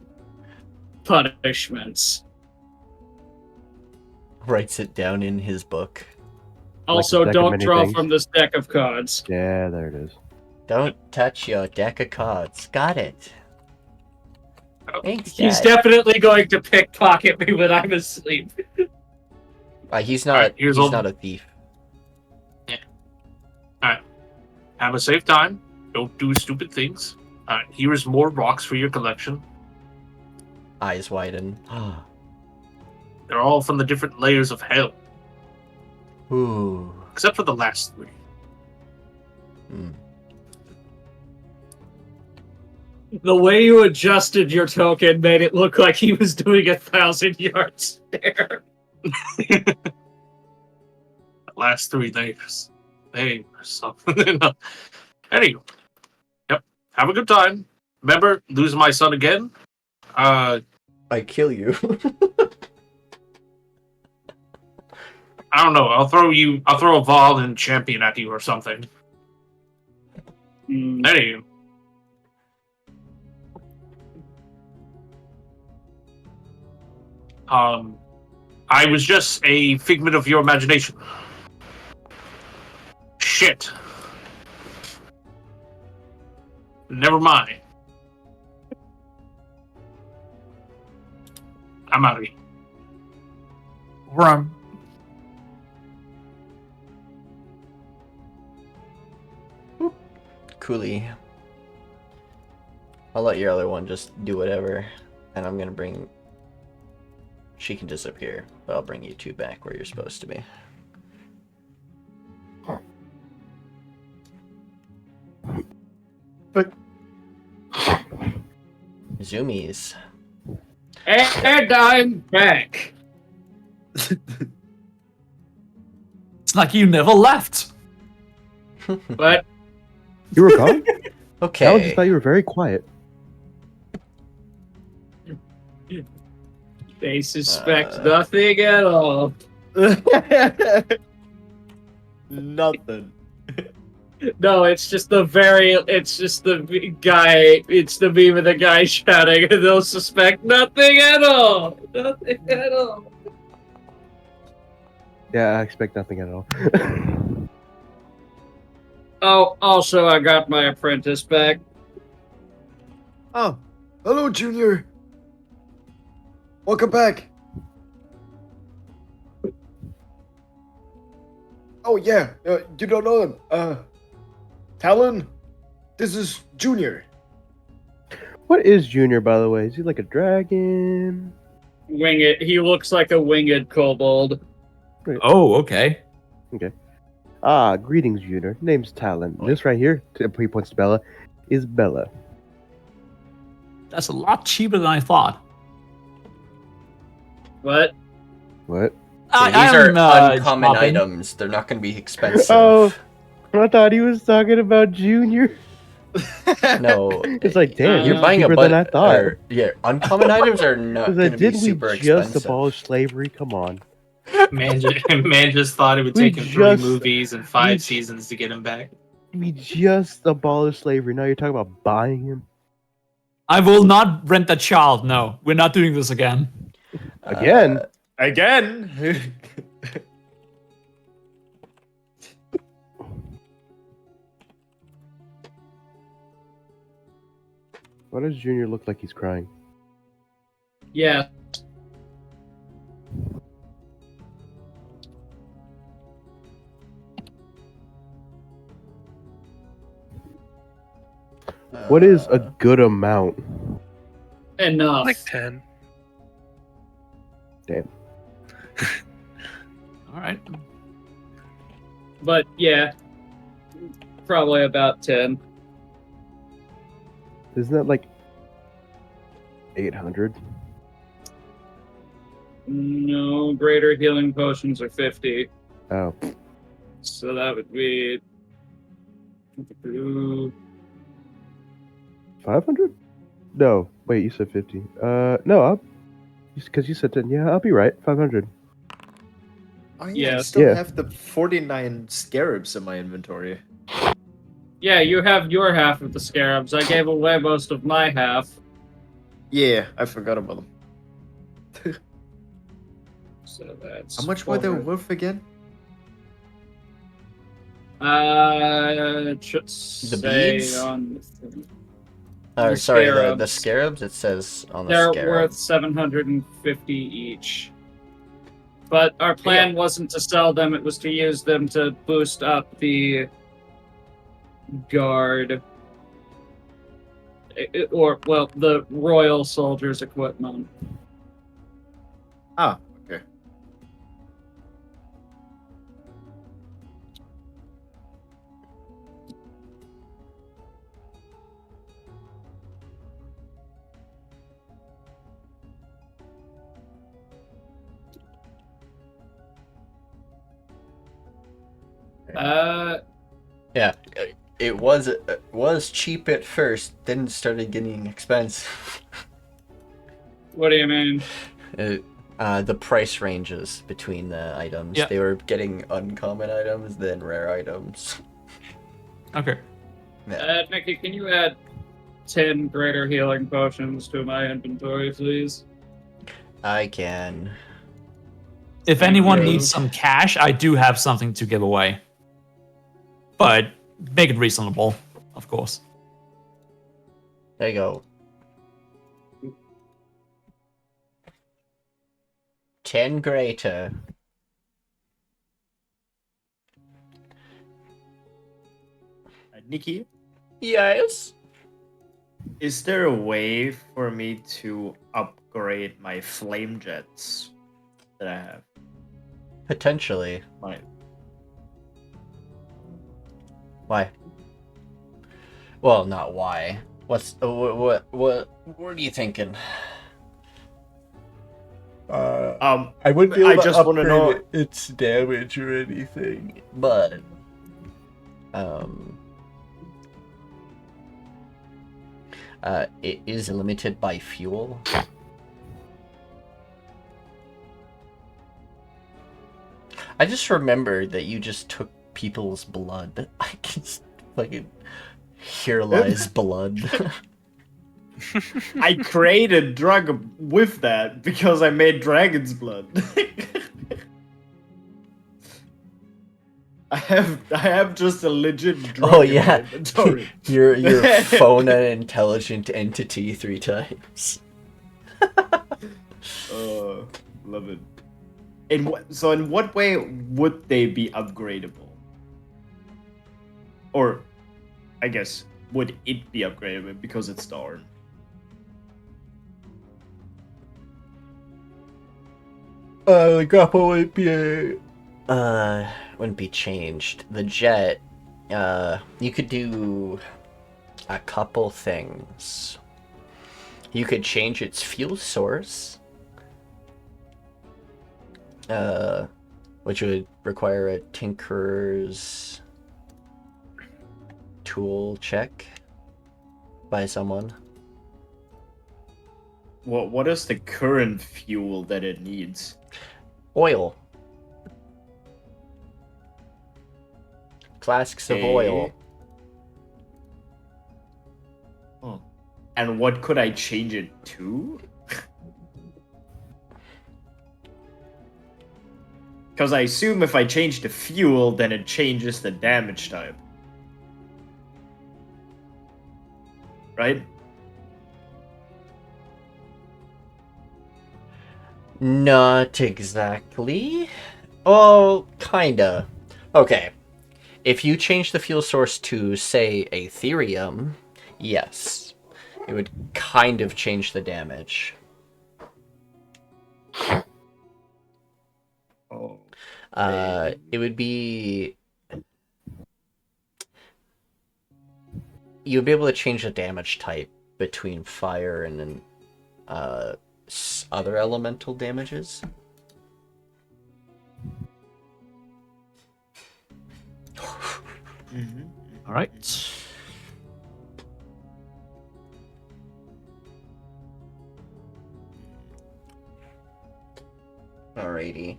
punishments. Writes it down in his book. Also, deck of don't many draw things. from this deck of cards. Yeah, there it is. Don't touch your deck of cards. Got it. Thanks, He's Dad. definitely going to pickpocket me when I'm asleep. He's not. Alright, here's he's all- not a thief. Have a safe time. Don't do stupid things. Here's more rocks for your collection. Eyes widen. They're all from the different layers of hell, Ooh. except for the last three. The way you adjusted your token made it look like he was doing 1,000-yard stare. The last 3 layers. They were something. Anyway. Yep. Have a good time. Remember, lose my son again? I kill you. I don't know. I'll throw a Vol and champion at you or something. Anyway. I was just a figment of your imagination. Shit. Never mind. I'm out of here. Rum. Coolly. I'll let your other one just do whatever, and I'm gonna bring. She can disappear, but I'll bring you 2 back where you're supposed to be. But Zoomies. And I'm back. It's like you never left. But You were gone? I just Okay. thought you were very quiet. they suspect nothing at all. nothing. No, it's just the guy, it's the meme of the guy shouting, and they'll suspect nothing at all. Nothing at all. Yeah, I expect nothing at all. Oh, also, I got my apprentice back. Oh, hello, Junior. Welcome back. Oh yeah, you don't know him. Talon, this is Junior. What is Junior, by the way? Is he like a dragon? Winged. He looks like a winged kobold. Oh, okay. Ah, greetings, Junior. Name's Talon. This right here, he points to Bella, is Bella. That's a lot cheaper than I thought. What? What? These are uncommon shopping. items. They're not going to be expensive. Oh, I thought he was talking about Junior. No. It's like, damn, You're it's buying cheaper a than I thought. Yeah, uncommon items are not Because going to be didn't we super just expensive. abolish slavery? Come on. Man just thought it would We take him just- 3 movies and we 5 j- seasons to get him back. We just abolished slavery. Now you're talking about buying him I will not rent a child. No, we're not doing this again. again. Again. Why does Junior look like he's crying? Yeah. What is a good amount? Enough. Like 10. Damn. All right. But yeah. Probably about 10. Isn't that like 800? No, greater healing potions are 50. Oh, So that would be 500? No, wait, you said 50. No, because you said 10. Yeah, I'll be right. 500. Oh, yeah, I Yeah. still Yeah. have the 49 scarabs in my inventory. Yeah, you have your half of the scarabs. I gave away most of my half. Yeah, I forgot about them. So that's How much were they 400. worth again? It should say beads? on. Or The sorry, the scarabs. scarabs. It says on the They're scarab. worth 750 each. But our plan wasn't to sell them; it was to use them to boost up the guard, or well, the royal soldiers' equipment. Ah, okay. Yeah, it was cheap at first, then started getting expensive. What do you mean? The price ranges between the items. Yeah. They were getting uncommon items, then rare items. Okay. Nikki, can you add 10 greater healing potions to my inventory, please? I can. If anyone you. needs some cash, I do have something to give away. But make it reasonable, of course. There you go. 10 greater. Nikki, Yes. is there a way for me to upgrade my flame jets that I have? Potentially. My Why? Well, not why. What are you thinking? I wouldn't I just want to know. its damage or anything, but it is limited by fuel. I just remembered that you just took people's blood. I can fucking Herelies blood. I created drug with that because I made dragon's blood. I have just a legit drug Oh in my yeah, inventory. you're phone an intelligent entity 3 times. Love it. In what way would they be upgradable? Or, I guess, would it be upgradable because it's Darn? The grapple wouldn't be changed. The jet, you could do a couple things. You could change its fuel source, which would require a tinkerer's tool check by someone. What is the current fuel that it needs? Oil. Flasks of oil. Oh. And what could I change it to? Because I assume if I change the fuel, then it changes the damage type. Right? Not exactly. Oh, kinda. Okay. If you change the fuel source to, say, Aetherium, yes. It would kind of change the damage. Oh. It would be... You'd be able to change the damage type between fire and then other elemental damages. All right. Alrighty.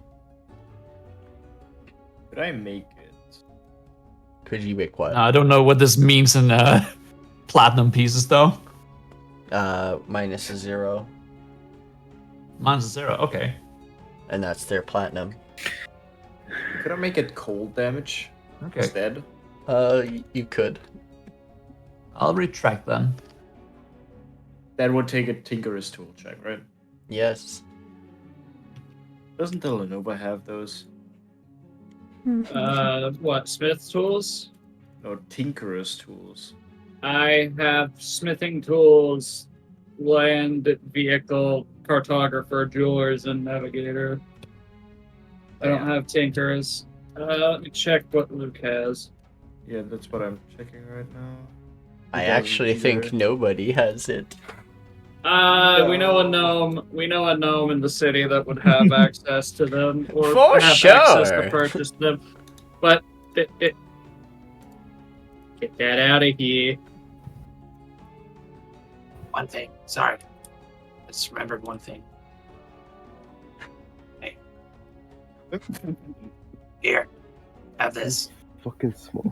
Could I make it? Could you make what? I don't know what this means in platinum pieces, though. Minus a 0. Mine's a 0. Okay. And that's their platinum. Could I make it cold damage Okay. instead? You could. I'll retract then. That would take a Tinkerer's tool check, right? Yes. Doesn't Dela'Nova have those? What, smith tools? No, Tinkerer's tools. I have smithing tools, land, vehicle, cartographer, jewelers, and navigator. I don't have tinkers. Let me check what Luke has. Yeah, that's what I'm checking right now. I He doesn't actually think either. nobody has it. We know a gnome. We know a gnome in the city that would have access to them, or For have access sure. to purchase them. But get that out of here. One thing. Sorry. I just remembered one thing. Hey. Here. Have this. Fucking small.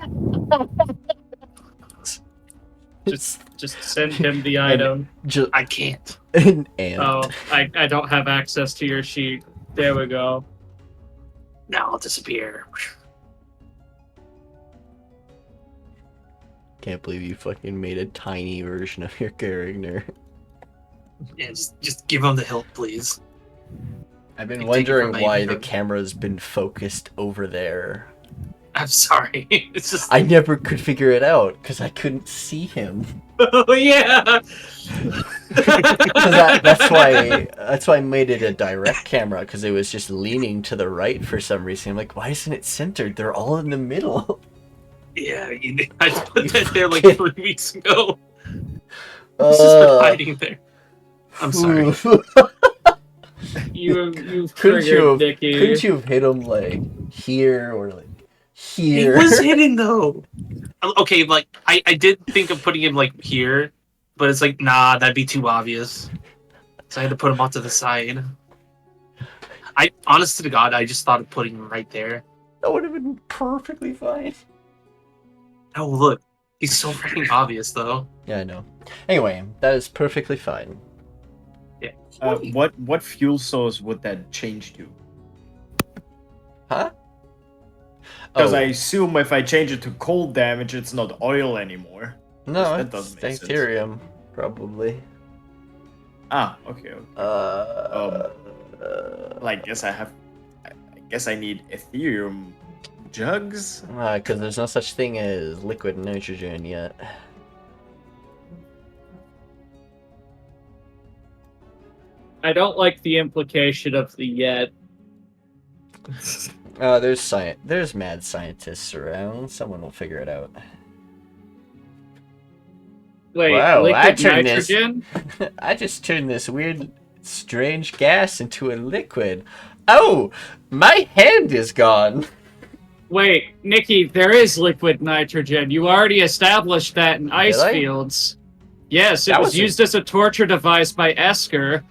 Just send him the item. I can't. And Oh, I don't have access to your sheet. There we go. Now I'll disappear. can't believe you fucking made a tiny version of your character. Yeah, just give him the hilt, please. I've been Take it wondering from why my- the camera's been focused over there. I'm sorry. It's just. I never could figure it out because I couldn't see him. Oh yeah. That's why I made it a direct camera, because it was just leaning to the right for some reason. I'm like, why isn't it centered? They're all in the middle. Yeah, I put that there like 3 weeks ago. It's just been hiding there. I'm sorry. You've couldn't triggered Dickie. couldn't you have hit him like here or like He here? was hitting though. Okay, like I did think of putting him like here, but it's like nah, that'd be too obvious. So I had to put him off to the side. I honest to God, I just thought of putting him right there. That would have been perfectly fine. Oh look, he's so freaking obvious though. Yeah, I know. Anyway, that is perfectly fine. What fuel source would that change to? Huh? Because Oh, I assume if I change it to cold damage, it's not oil anymore. no, that it's doesn't make sense. Ethereum, probably. Ah, okay. Uh, Well, I guess I need Ethereum jugs. because there's no such thing as liquid nitrogen yet. I don't like the implication of the yet. There's mad scientists around. Someone will figure it out. Wait, Wow, liquid nitrogen? I just turned this weird, strange gas into a liquid. Oh, my hand is gone. Wait, Nikki, there is liquid nitrogen. You already established that in ice I? fields. Yes, it That was was used as a torture device by Esker.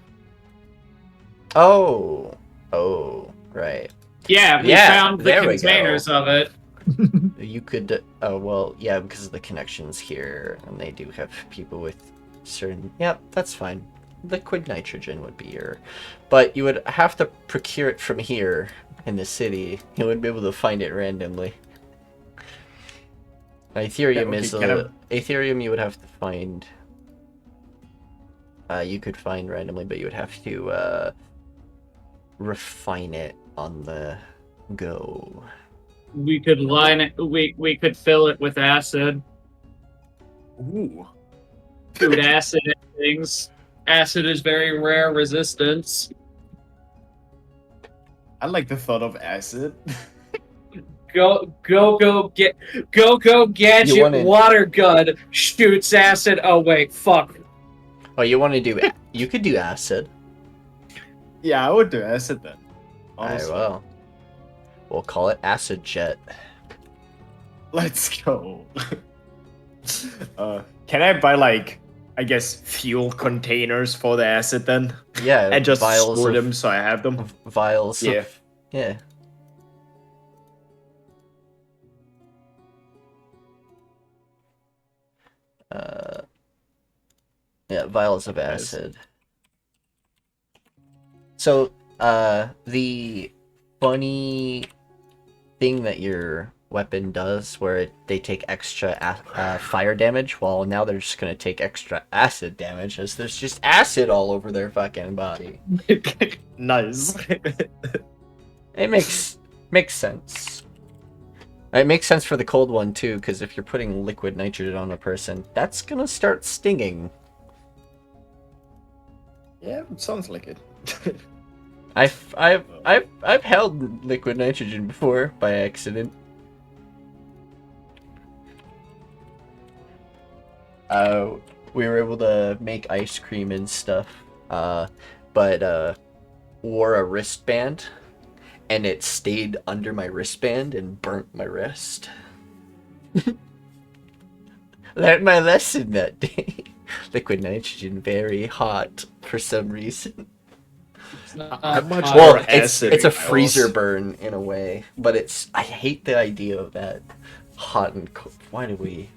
Oh, right. Yeah, we found the containers of it. You could. Oh well, yeah, because of the connections here, and they do have people with certain. Yep, that's fine. Liquid nitrogen would be your, but you would have to procure it from here in the city. You wouldn't be able to find it randomly. Ethereum is Ethereum. You would have to find. You could find randomly, but you would have to refine it on the go. We could line it. We could fill it with acid. Ooh. Food acid and things. Acid is very rare resistance. I like the thought of acid. Go gadget water gun shoots acid. Oh wait, fuck. Oh, you want to do it? You could do acid. Yeah, I would do acid then. Alright, Honestly. well. We'll call it acid jet. Let's go. Can I buy like, I guess, fuel containers for the acid then? Yeah, And just vials store of- them so I have them? Vials. Yeah. Yeah. Yeah, vials of acid. So, the funny thing that your weapon does, where they take extra fire damage, well, now they're just gonna take extra acid damage, as there's just acid all over their fucking body. Nice. It makes sense. It makes sense for the cold one too, because if you're putting liquid nitrogen on a person, that's gonna start stinging. Yeah, it sounds like it. I've held liquid nitrogen before by accident. We were able to make ice cream and stuff, but wore a wristband, and it stayed under my wristband and burnt my wrist. Learned my lesson that day. Liquid nitrogen very hot for some reason. How much Well, more it's acid a vials? freezer burn in a way, but I hate the idea of that hot and cold. Why do we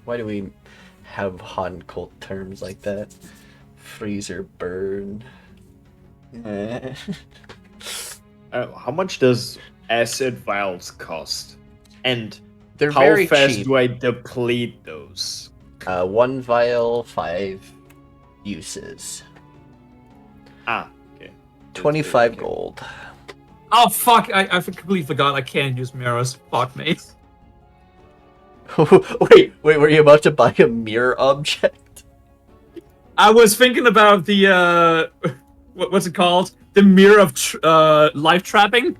have hot and cold terms like that? Freezer burn. How much does acid vials cost? And They're how very fast cheap. do I deplete those? 1 vial, 5 uses. Ah, okay. 25 gold. Oh fuck! I completely forgot. I can't use mirrors. Fuck me. wait, were you about to buy a mirror object? I was thinking about the what's it called? The mirror of life trapping.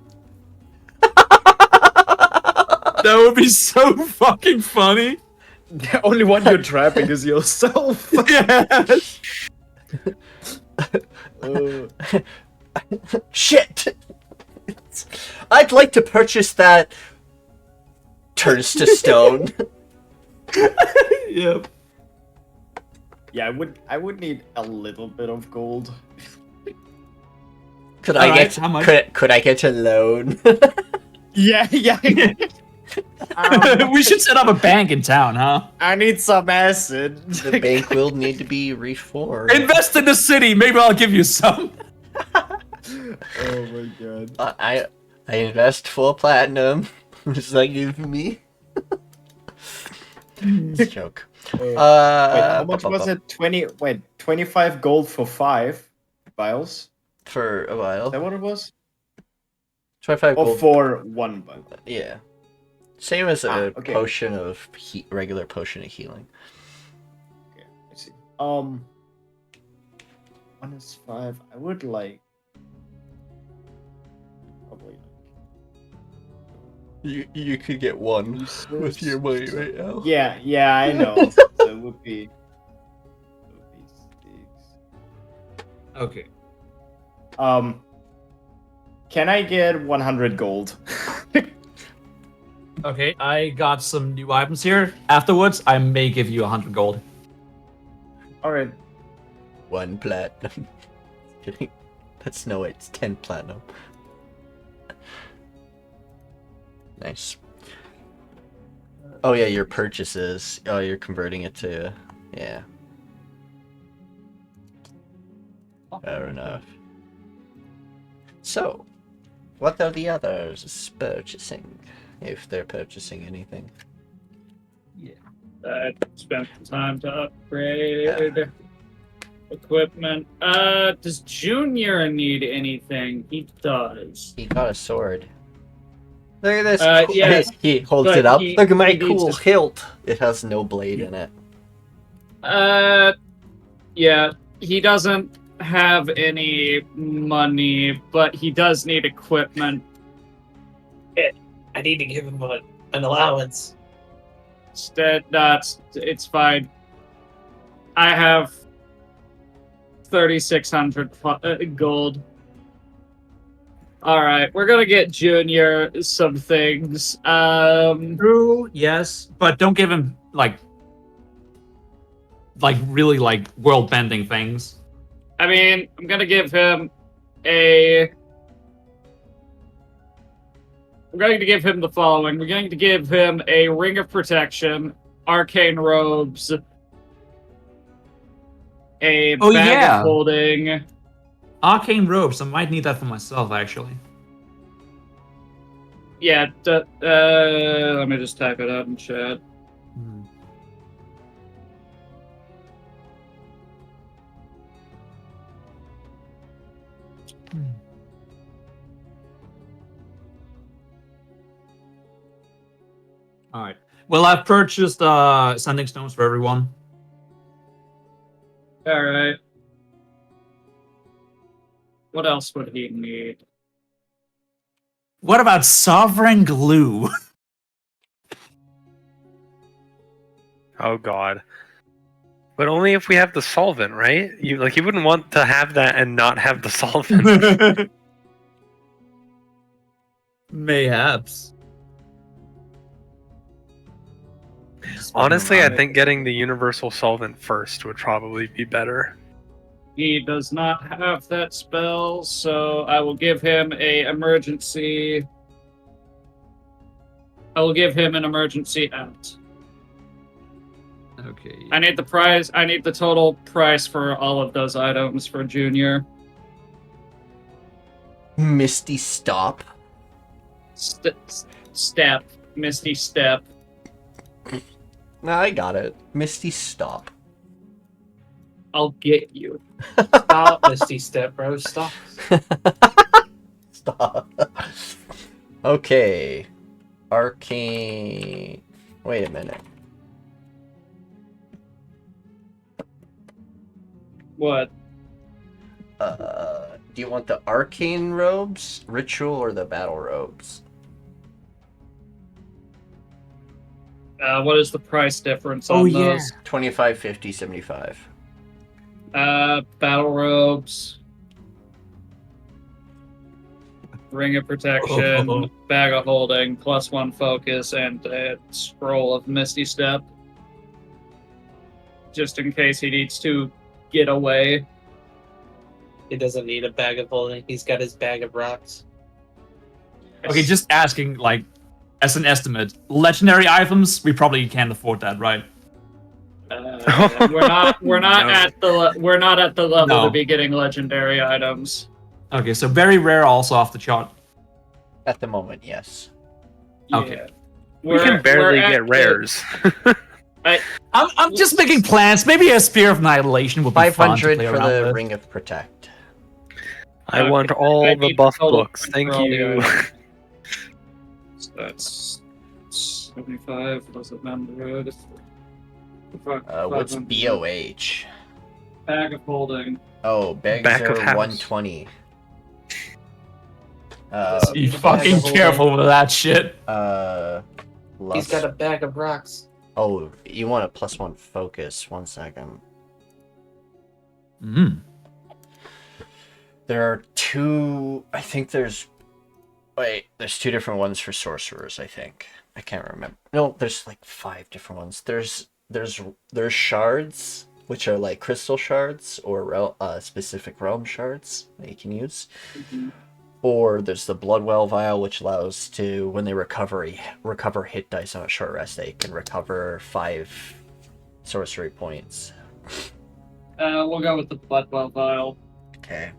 That would be so fucking funny. The only one you're trapping is yourself. Yes. Shit! I'd like to purchase that. Turns to stone. Yep. Yeah, I would need a little bit of gold. Could Alright, I get how much? could I get a loan? Yeah. We should set up a bank in town, huh? I need some acid. The bank will need to be reformed. Invest in the city. Maybe I'll give you some. Oh my god. I invest full platinum. Just like you for me. It's a joke. Wait, how much bu- bu- was bu- it? 25 gold for 5 vials? For a Is while. that what it was? 25 Or gold. for 1 vial? Yeah. Same as a okay. potion of regular potion of healing. Okay, I see. 1 is 5. I would like... Probably You could get one like... with your money right now. Yeah, I know. So it would be... Okay. Can I get 100 gold? Okay, I got some new items here. Afterwards, I may give you 100 gold. All right. 1 platinum. Kidding. That's no, it's 10 platinum. Nice. Oh yeah, your purchases. Oh, you're converting it to, yeah. Fair enough. So, what are the others purchasing? If they're purchasing anything. I spent the time to upgrade equipment. Does Junior need anything? He does. He got a sword. Look at this. Yes, he holds but it up. Look at my he needs cool to- hilt. It has no blade in it. Yeah, he doesn't have any money, but he does need equipment. I need to give him an allowance. It's fine. I have 3,600 gold. All right, we're gonna get Junior some things. True, yes, but don't give him like really like world bending things. I mean, I'm gonna give him a. We're going to give him the following. We're going to give him a Ring of Protection, Arcane Robes, a Oh, Bag yeah. of Holding. Arcane robes. I might need that for myself, actually. Yeah, let me just type it out in chat. All right. Well, I've purchased sending stones for everyone. All right. What else would he need? What about sovereign glue? Oh god. But only if we have the solvent, right? You wouldn't want to have that and not have the solvent. Mayhaps. Honestly, I think getting the universal solvent first would probably be better. He does not have that spell, so I will give him an emergency out. Okay. I need the price. I need the total price for all of those items for Junior. Misty stop. Step. Misty Step. Nah, I got it. Misty stop. I'll get you. Stop, Misty Step, bro. Stop. Stop. Okay. Arcane. Wait a minute. What? Do you want the arcane robes, ritual, or the battle robes? What is the price difference on those? 25, 50, 75. Battle robes. Ring of Protection, Bag of Holding, +1 focus, and a Scroll of Misty Step. Just in case he needs to get away. He doesn't need a bag of holding. He's got his bag of rocks. Okay, just asking, like, as an estimate, legendary items, we probably can't afford that, right? We're not at the level No. to be getting legendary items. Okay, so very rare also off the chart. At the moment, yes. Okay. Yeah. We can barely we're at get the- rares. I'm just making plans. Maybe a Spear of Annihilation would be fun to 500 play for around the with. Ring of Protect. I want all I the need buff total books. Thank control, you. yeah. So that's 75 plus 100. What's 500. BOH? Bag of Holding. Oh, bags Back are of house. 120. Be fucking careful with that shit. He's got a bag of rocks. Oh, you want a +1 focus. 1 second. There are two. I think there's. Wait, there's two different ones for sorcerers. I think I can't remember. No, there's like 5 different ones. There's shards, which are like crystal shards or specific realm shards that you can use. Or there's the Bloodwell vial, which allows to, when they recover hit dice on a short rest, they can recover 5 sorcery points. We'll go with the Bloodwell vial. Okay.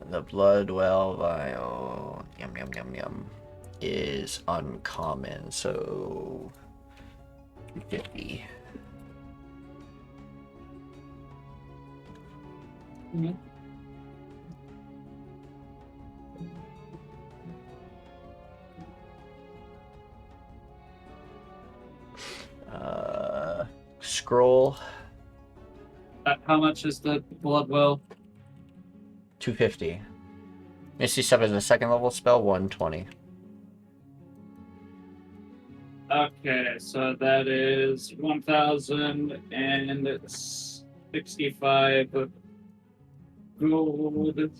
The Bloodwell vial, yum yum yum yum, is uncommon, so 250. Mm-hmm. Scroll. How much is the Bloodwell? 250. Misty Step is a 2nd level spell, 120. Okay, so that is 1,065 gold.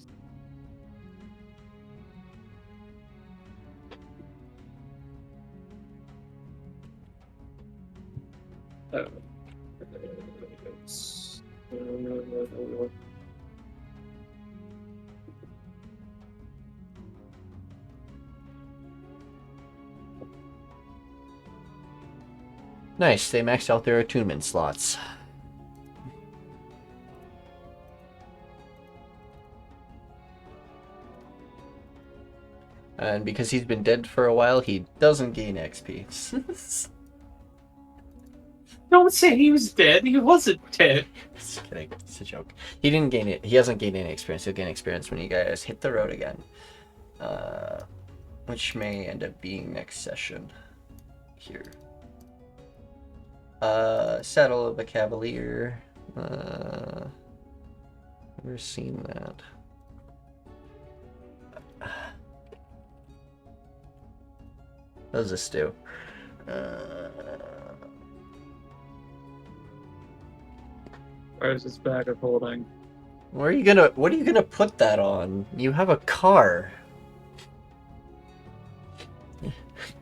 Nice, they maxed out their attunement slots. And because he's been dead for a while, he doesn't gain XP. Don't say he was dead. He wasn't dead. Just kidding. It's a joke. He didn't gain it. He hasn't gained any experience. He'll gain experience when you guys hit the road again. Which may end up being next session. Here. Saddle of a Cavalier. Never seen that. What does this do? Where's his bag of holding? What are you gonna put that on? You have a car.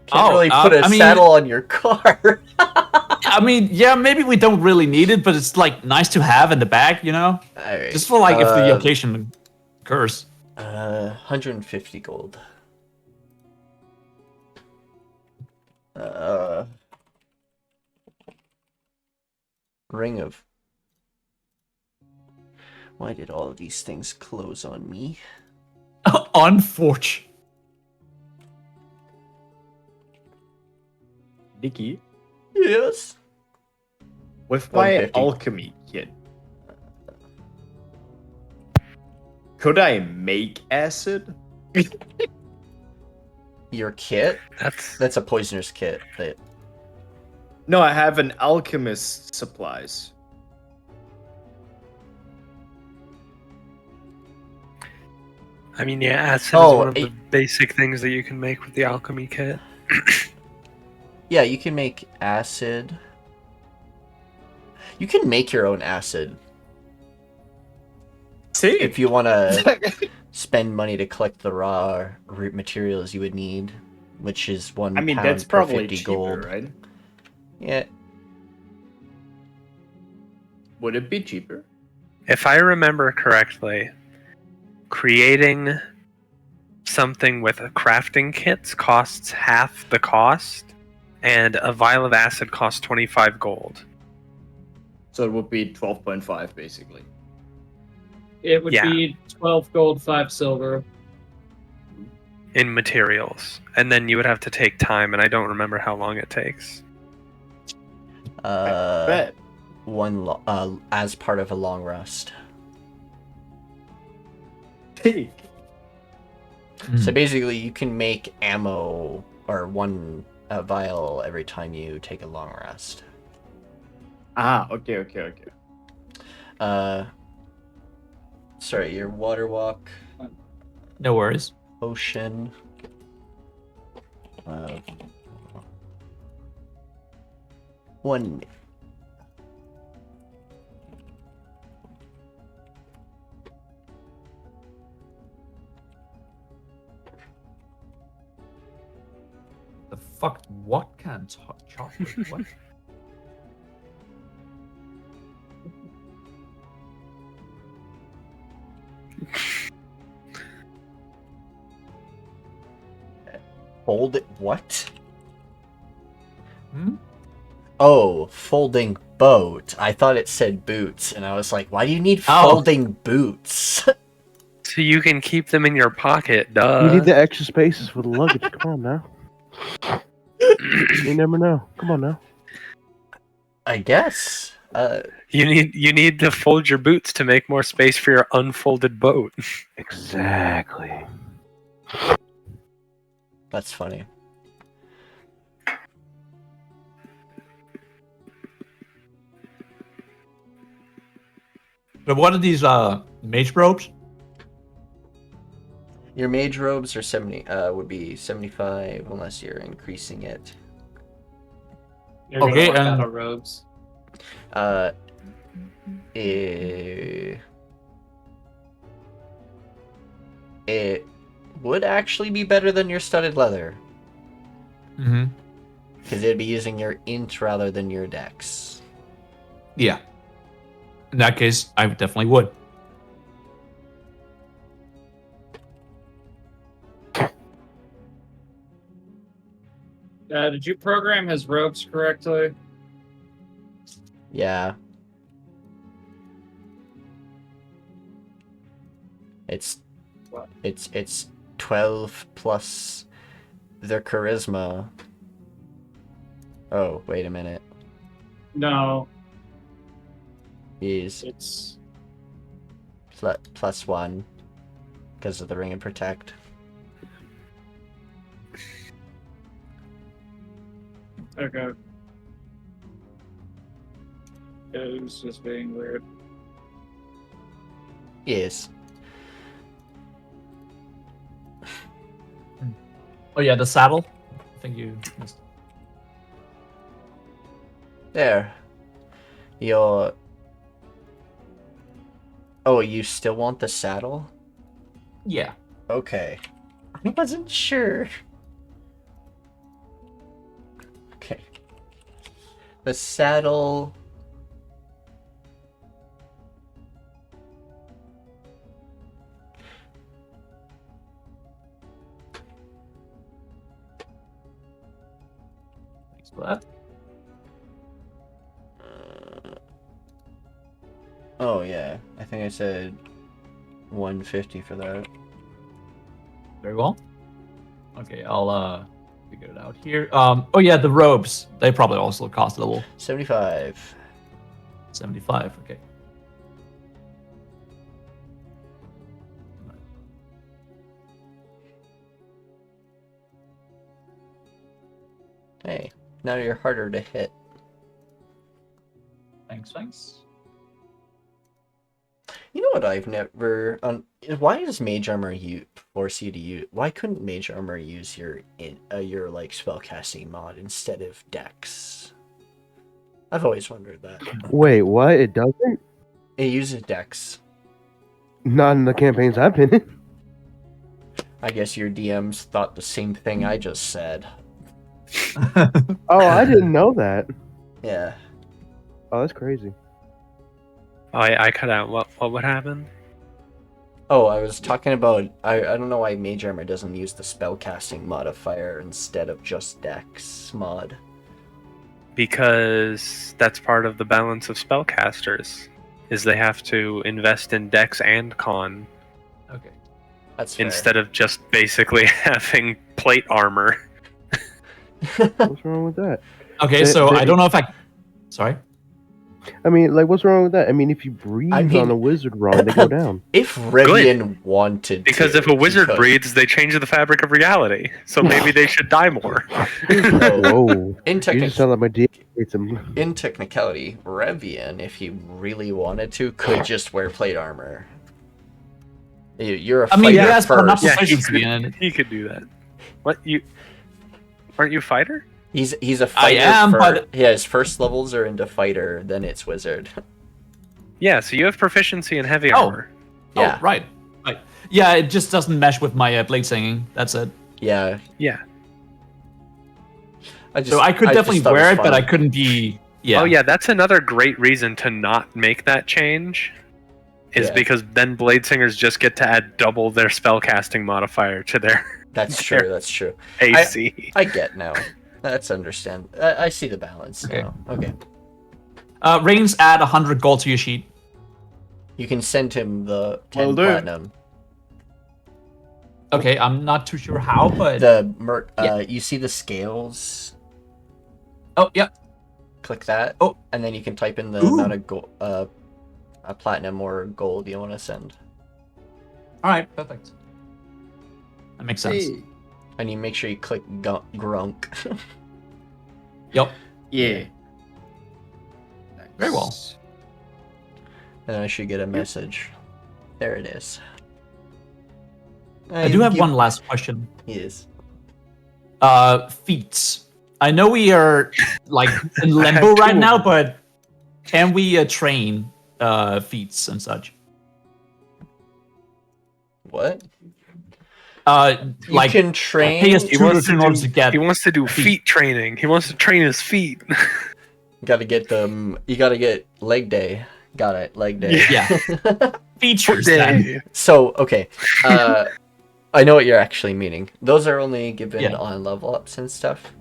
Can't really put a saddle on your car. I mean, yeah, maybe we don't really need it, but it's like nice to have in the bag, you know? Alright. Just for like if the occasion occurs. 150 gold. Ring of... Why did all of these things close on me? Unfortunate. Dicky, Yes. with my 150. alchemy kit, could I make acid? Your kit? That's a poisoner's kit. No, I have an alchemist supplies. I mean, yeah, acid is one of the basic things that you can make with the alchemy kit. Yeah, you can make acid. You can make your own acid. See? If you want to spend money to collect the raw root materials you would need, which is £1 I mean, pound that's per probably 50 cheaper, gold. right? Yeah. Would it be cheaper? If I remember correctly, creating something with crafting kits costs half the cost, and a vial of acid costs 25 gold. So it would be 12.5, basically. It would be 12 gold, 5 silver. In materials. And then you would have to take time, and I don't remember how long it takes. Bet. As part of a long rest. So basically, you can make ammo or one vial every time you take a long rest. Okay. Sorry, your water walk. No worries. Ocean. One. fuck? What can chocolate? What? Fold it. What? Hmm? Oh, folding boat. I thought it said boots, and I was like, why do you need Oh. folding boots? So you can keep them in your pocket, duh. You need the extra spaces for the luggage. Come on now. You never know. Come on now. I guess. You need to fold your boots to make more space for your unfolded boat. Exactly. That's funny. But what are these mage robes? Your mage robes are 70. Would be 75 unless you're increasing it. You're gonna Okay, walk out and- of robes. It would actually be better than your studded leather. Mm-hmm. Because it'd be using your int rather than your dex. Yeah. In that case, I definitely would. Did you program his robes correctly? Yeah. It's 12 plus their charisma. Oh, wait a minute. No, He's it's plus 1 because of the ring of protect. okay. It was just being weird. Yes. Oh yeah, the saddle. I think you missed. There. Your... Oh, you still want the saddle? Yeah. Okay. I wasn't sure. Okay. The saddle... Thanks for that. Oh yeah, I think I said 150 for that. Very well. Okay, I'll figure it out here. Oh yeah, the robes. They probably also cost a little. 75. 75. Okay. Hey, now you're harder to hit. Thanks. You know what I've never... why does mage armor force you to use... Why couldn't mage armor use your like spellcasting mod instead of dex? I've always wondered that. Wait, what? It doesn't? It uses dex. Not in the campaigns I've been in. I guess your DMs thought the same thing I just said. Oh, I didn't know that. Yeah. Oh, that's crazy. Oh, I cut out. What would happen? Oh, I was talking about... I don't know why mage armor doesn't use the spellcasting modifier instead of just dex mod. Because that's part of the balance of spellcasters, is they have to invest in dex and con Okay. That's fair. instead of just basically having plate armor. What's wrong with that? Okay, so I don't know if I. Sorry. I mean, like, what's wrong with that? I mean, if you breathe on a wizard wrong, they go down. If Revian wanted Because to, if a wizard he could. breathes, they change the fabric of reality. So maybe they should die more. Whoa. In You just sound like my DM hates him. In technicality, Revian, if he really wanted to, could just wear plate armor. You're a I fighter mean, yes, but I'm not first. proficiency in it. He could do that. What, you... Aren't you a fighter? He's a fighter. am, but- yeah, his first levels are into fighter, then it's wizard. Yeah, so you have proficiency in heavy Oh. armor. Yeah. Oh, right. Yeah, it just doesn't mesh with my blade singing. That's it. Yeah. Yeah. So I could just definitely thought wear was it, but I fun. couldn't be. Yeah. Oh yeah, that's another great reason to not make that change. Is Yeah. because then Blade Singers just get to add double their spellcasting modifier to their That's true. That's true. AC. I get now. That's understand. I see the balance Okay. now. Okay. Rainzz, add 100 gold to your sheet. You can send him the 10 Will do. platinum. Okay, I'm not too sure how, but The you see the scales? oh yeah. Click that. Oh. And then you can type in the Ooh. amount of gold, platinum or gold you want to send. All right, perfect. That makes sense. Hey. And you make sure you click Grunk. Yep. Yeah. Very well. And then I should get a message. There it is. I do have one last question. Yes. Feats. I know we are like in limbo right now, but can we train feats and such? What? You You can train. pay us He tutors in order to get. He wants to do feet training. He wants to train his feet. You gotta get them. You gotta get leg day. Got it. Leg day. Yeah. Features then. So okay. I know what you're actually meaning. Those are only given Yeah. on level ups and stuff.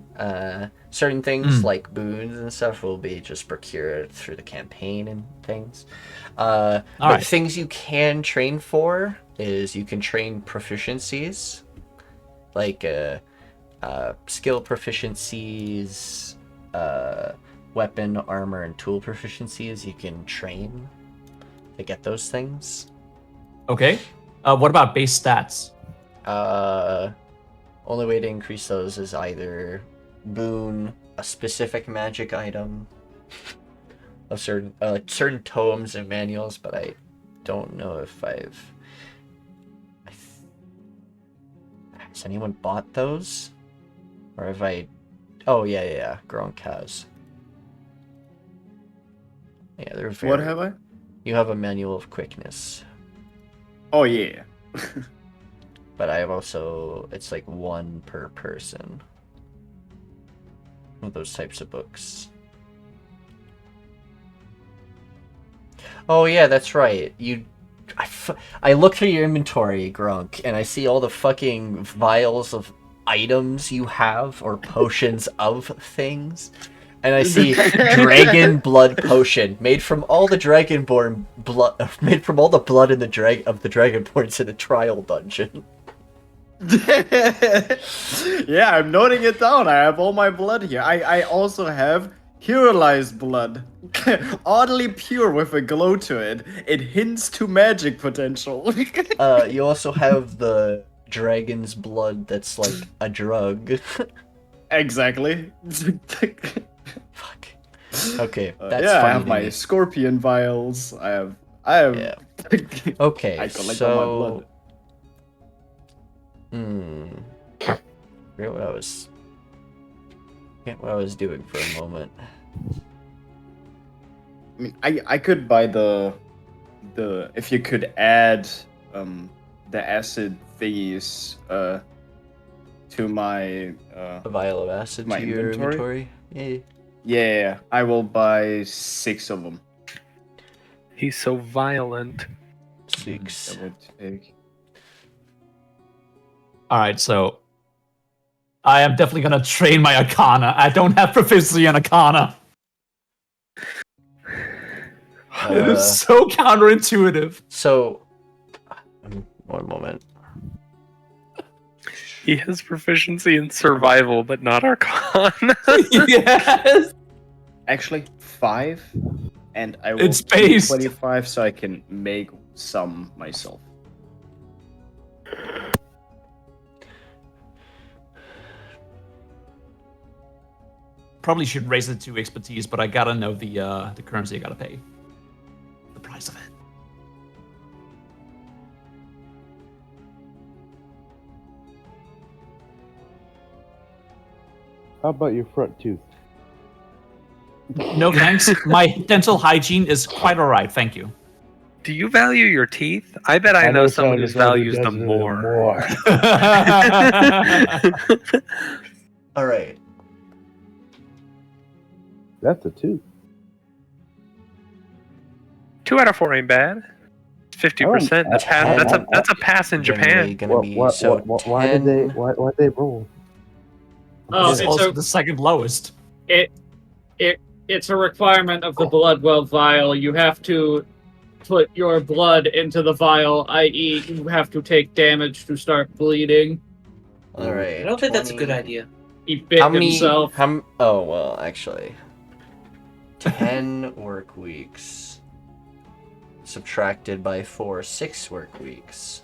Certain things Mm. like boons and stuff will be just procured through the campaign and things. But Alright. things you can train for is you can train proficiencies, like skill proficiencies, weapon, armor, and tool proficiencies. You can train to get those things. Okay. What about base stats? Only way to increase those is either boon, a specific magic item, of certain tomes and manuals, but I don't know if has anyone bought those, or have I? Oh yeah, Grunk has. Yeah, they're very. What have I? You have a manual of quickness. Oh yeah. But I have also, it's like one per person. One of those types of books. Oh yeah, that's right. I look through your inventory, Grunk, and I see all the fucking vials of items you have, or potions of things. And I see dragon blood potion made from all the dragonborn blood, made from all the blood in the dragonborns in the trial dungeon. Yeah, I'm noting it down. I have all my blood here. I also have Herelies blood. Oddly pure with a glow to it. It hints to magic potential. You also have the dragon's blood that's like a drug. Exactly. Fuck. Okay, that's yeah, I funny have to my me. scorpion vials. I have Yeah. Okay, I collect all my so... blood. Forget what I was doing for a moment. I mean, I could buy the if you could add the acid thingies to my A vial of acid my to your inventory? inventory? yeah, I will buy 6 of them. He's so violent. 6. That would take. All right, so I am definitely gonna train my Arcana. I don't have proficiency in Arcana. It is so counterintuitive. So, one moment. He has proficiency in survival, but not Arcana. Yes. Actually, 5, and I will It's keep based. 25 so I can make some myself. Probably should raise it to expertise, but I gotta know the currency I gotta pay. The price of it. How about your front tooth? No thanks. My dental hygiene is quite alright, thank you. Do you value your teeth? I bet I know someone who values them more. Alright. That's a 2. 2 out of 4 ain't bad. 50%. That's a pass in Generally Japan. gonna be so Why did 10. they roll? Oh, It's also the second lowest. It's a requirement of the Bloodwell vial. You have to put your blood into the vial, i.e., you have to take damage to start bleeding. All right. I don't think that's a good 20. idea. He bit himself. Oh well, actually, 10 work weeks subtracted by 4, 6 work weeks.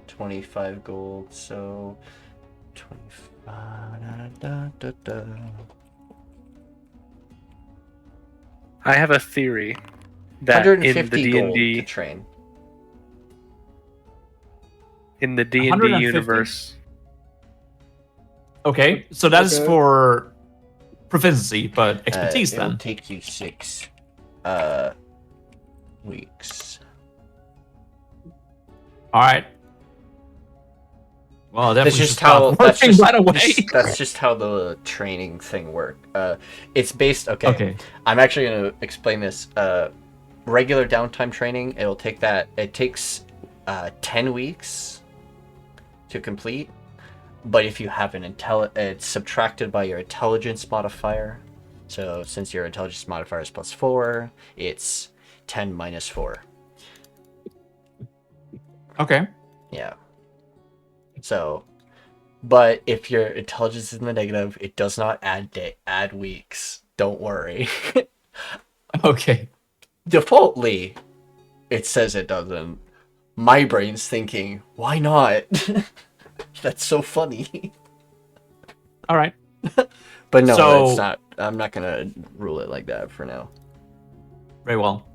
25 gold, so 25. I have a theory that in the 150 gold to D&D train. in the D&D 150? universe. Okay, so that's Okay. for proficiency, but expertise It'll then. take you 6 weeks. All right. Well, That's definitely just how that's just how the training thing works. It's based. Okay. I'm actually gonna explain this. Regular downtime training. It'll take that. It takes 10 weeks to complete. But if you have an it's subtracted by your intelligence modifier. So since your intelligence modifier is +4, it's 10 minus 4. Okay. Yeah. So, but if your intelligence is in the negative, it does not add weeks. Don't worry. Okay. Defaultly, it says it doesn't. My brain's thinking, why not? That's so funny. All right. But no, So- it's not. I'm not gonna rule it like that for now. Very well.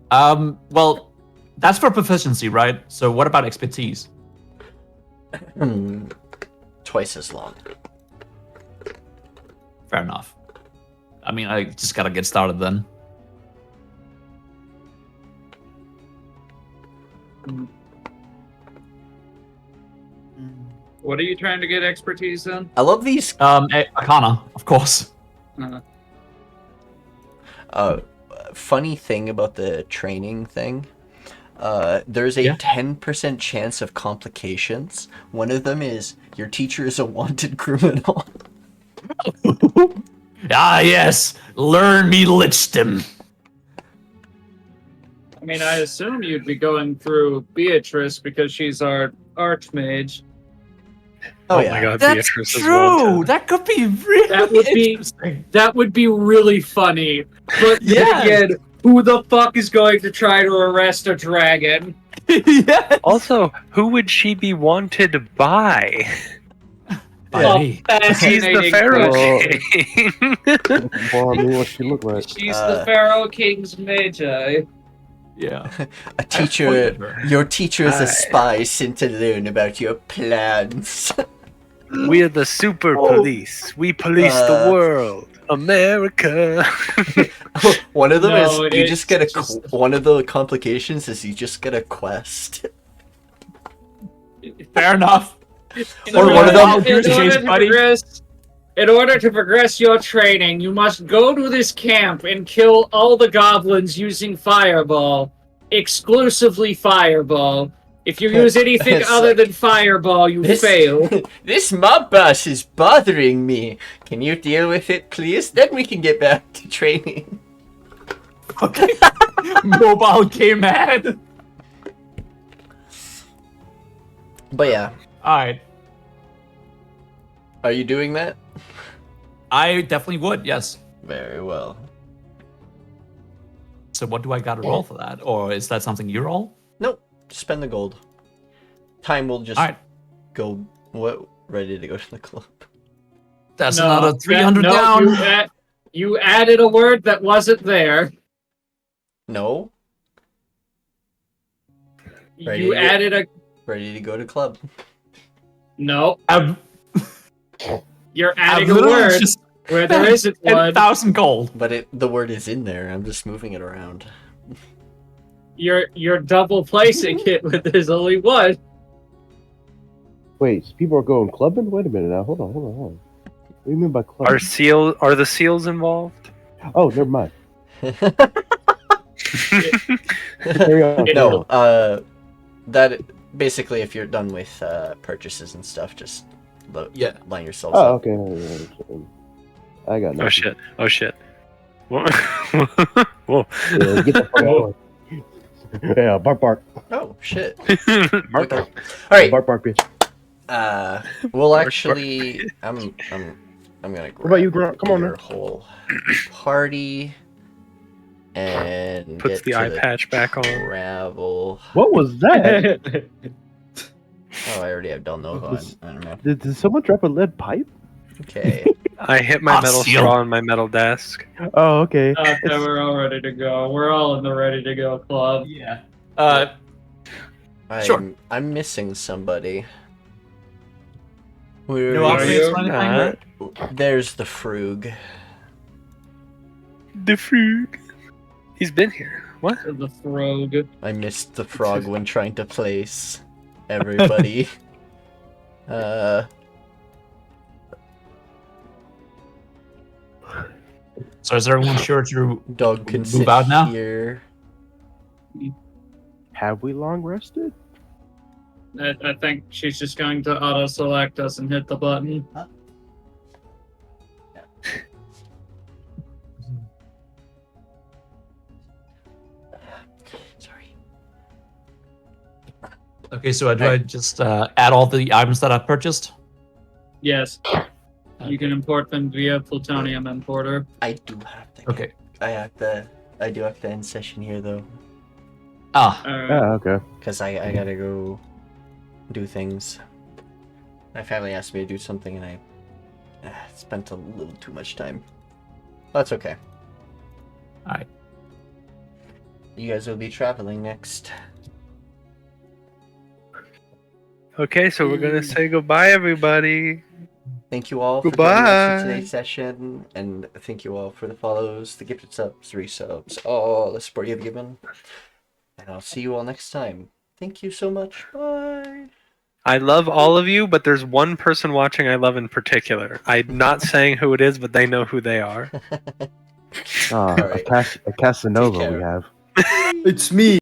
Well, that's for proficiency, right? So what about expertise? Twice as long. Fair enough. I mean, I just gotta get started then. What are you trying to get expertise in? I love these. Arcana, of course. Funny thing about the training thing. There's a 10% chance of complications. One of them is your teacher is a wanted criminal. Ah, yes. Learn me lichdom. I mean, I assume you'd be going through Beatrice because she's our archmage. Oh, Oh yeah. my god, That's Beatrice is true. wanted. That could be really interesting. That would be really funny. But then Yes. again, who the fuck is going to try to arrest a dragon? Yes. Also, who would she be wanted by? By me. He's the Fascinating Pharaoh-King. Well, I mean, what she look like? She's the Pharaoh-King's magi. Yeah. A teacher. Your teacher is Hi. a spy sent to learn about your plans. We're the super police. We police the world. America. One of them No, is you it's just get a. just- One of the complications is you just get a quest. Fair enough. Or one of them- In order to progress your training, you must go to this camp and kill all the goblins using Fireball. Exclusively Fireball. If you use anything It's other like- than Fireball, you fail. This mob boss is bothering me. Can you deal with it, please? Then we can get back to training. Okay. Mobile came mad. But yeah, All right. are you doing that? I definitely would, yes. Very well. So what do I got to roll for that? Or is that something you roll? Nope. Spend the gold. Time will just All right. go. Ready to go to the club. That's another 300 no, down. You added a word that wasn't there. No. Ready You to get- added a... Ready to go to club. No. I've You're adding a literally word just where there isn't one. 10,000 gold. But the word is in there. I'm just moving it around. You're double placing it when there's only one. Wait, so people are going clubbing? Wait a minute now. Hold on. What do you mean by club? Are the seals involved? Oh, never mind. Are the seals involved? Oh, never mind. Carry on. Carry No, on. that basically, if you're done with purchases and stuff, just Yeah. line yourselves Oh, up. okay. I got nothing. Oh shit! Oh shit! Whoa! Whoa! Yeah, get the fuck out. Yeah, bark. Oh shit! Mark. Okay. All right. Bark, bitch. We'll actually. I'm gonna grab What about you, Grunk? Come on, your man. whole party and Puts get the to eye patch back on. travel. What was that? Oh, I already have Dela'Nova. I don't know. Did someone drop a lead pipe? Okay. I hit my metal seal. straw on my metal desk. Oh, okay. Okay, we're all ready to go. We're all in the ready to go club. Yeah. I'm, Sure. I'm missing somebody. No Are updates you? or anything? Uh, right? There's the Frug. The frog. He's been here. What? The frog. I missed the frog when trying to place everybody. So is everyone sure to Dog can move sit out now? here. Have we long rested? I think she's just going to auto-select us and hit the button. Sorry. Okay, so do I just add all the items that I've purchased? Yes. You can import them via plutonium importer. I do have the. Okay. I do have the end session here though, Ah, Yeah, okay. because I gotta go do things. My family asked me to do something, and I spent a little too much time. That's okay. Alright. You guys will be traveling next. Okay, so we're gonna say goodbye, everybody. Thank you all for joining us Goodbye. for today's session, and thank you all for the follows, the gifted subs, resubs, all the support you've given. And I'll see you all next time. Thank you so much. Bye. I love all of you, but there's one person watching I love in particular. I'm not saying who it is, but they know who they are. A Casanova Take care. we have. It's me.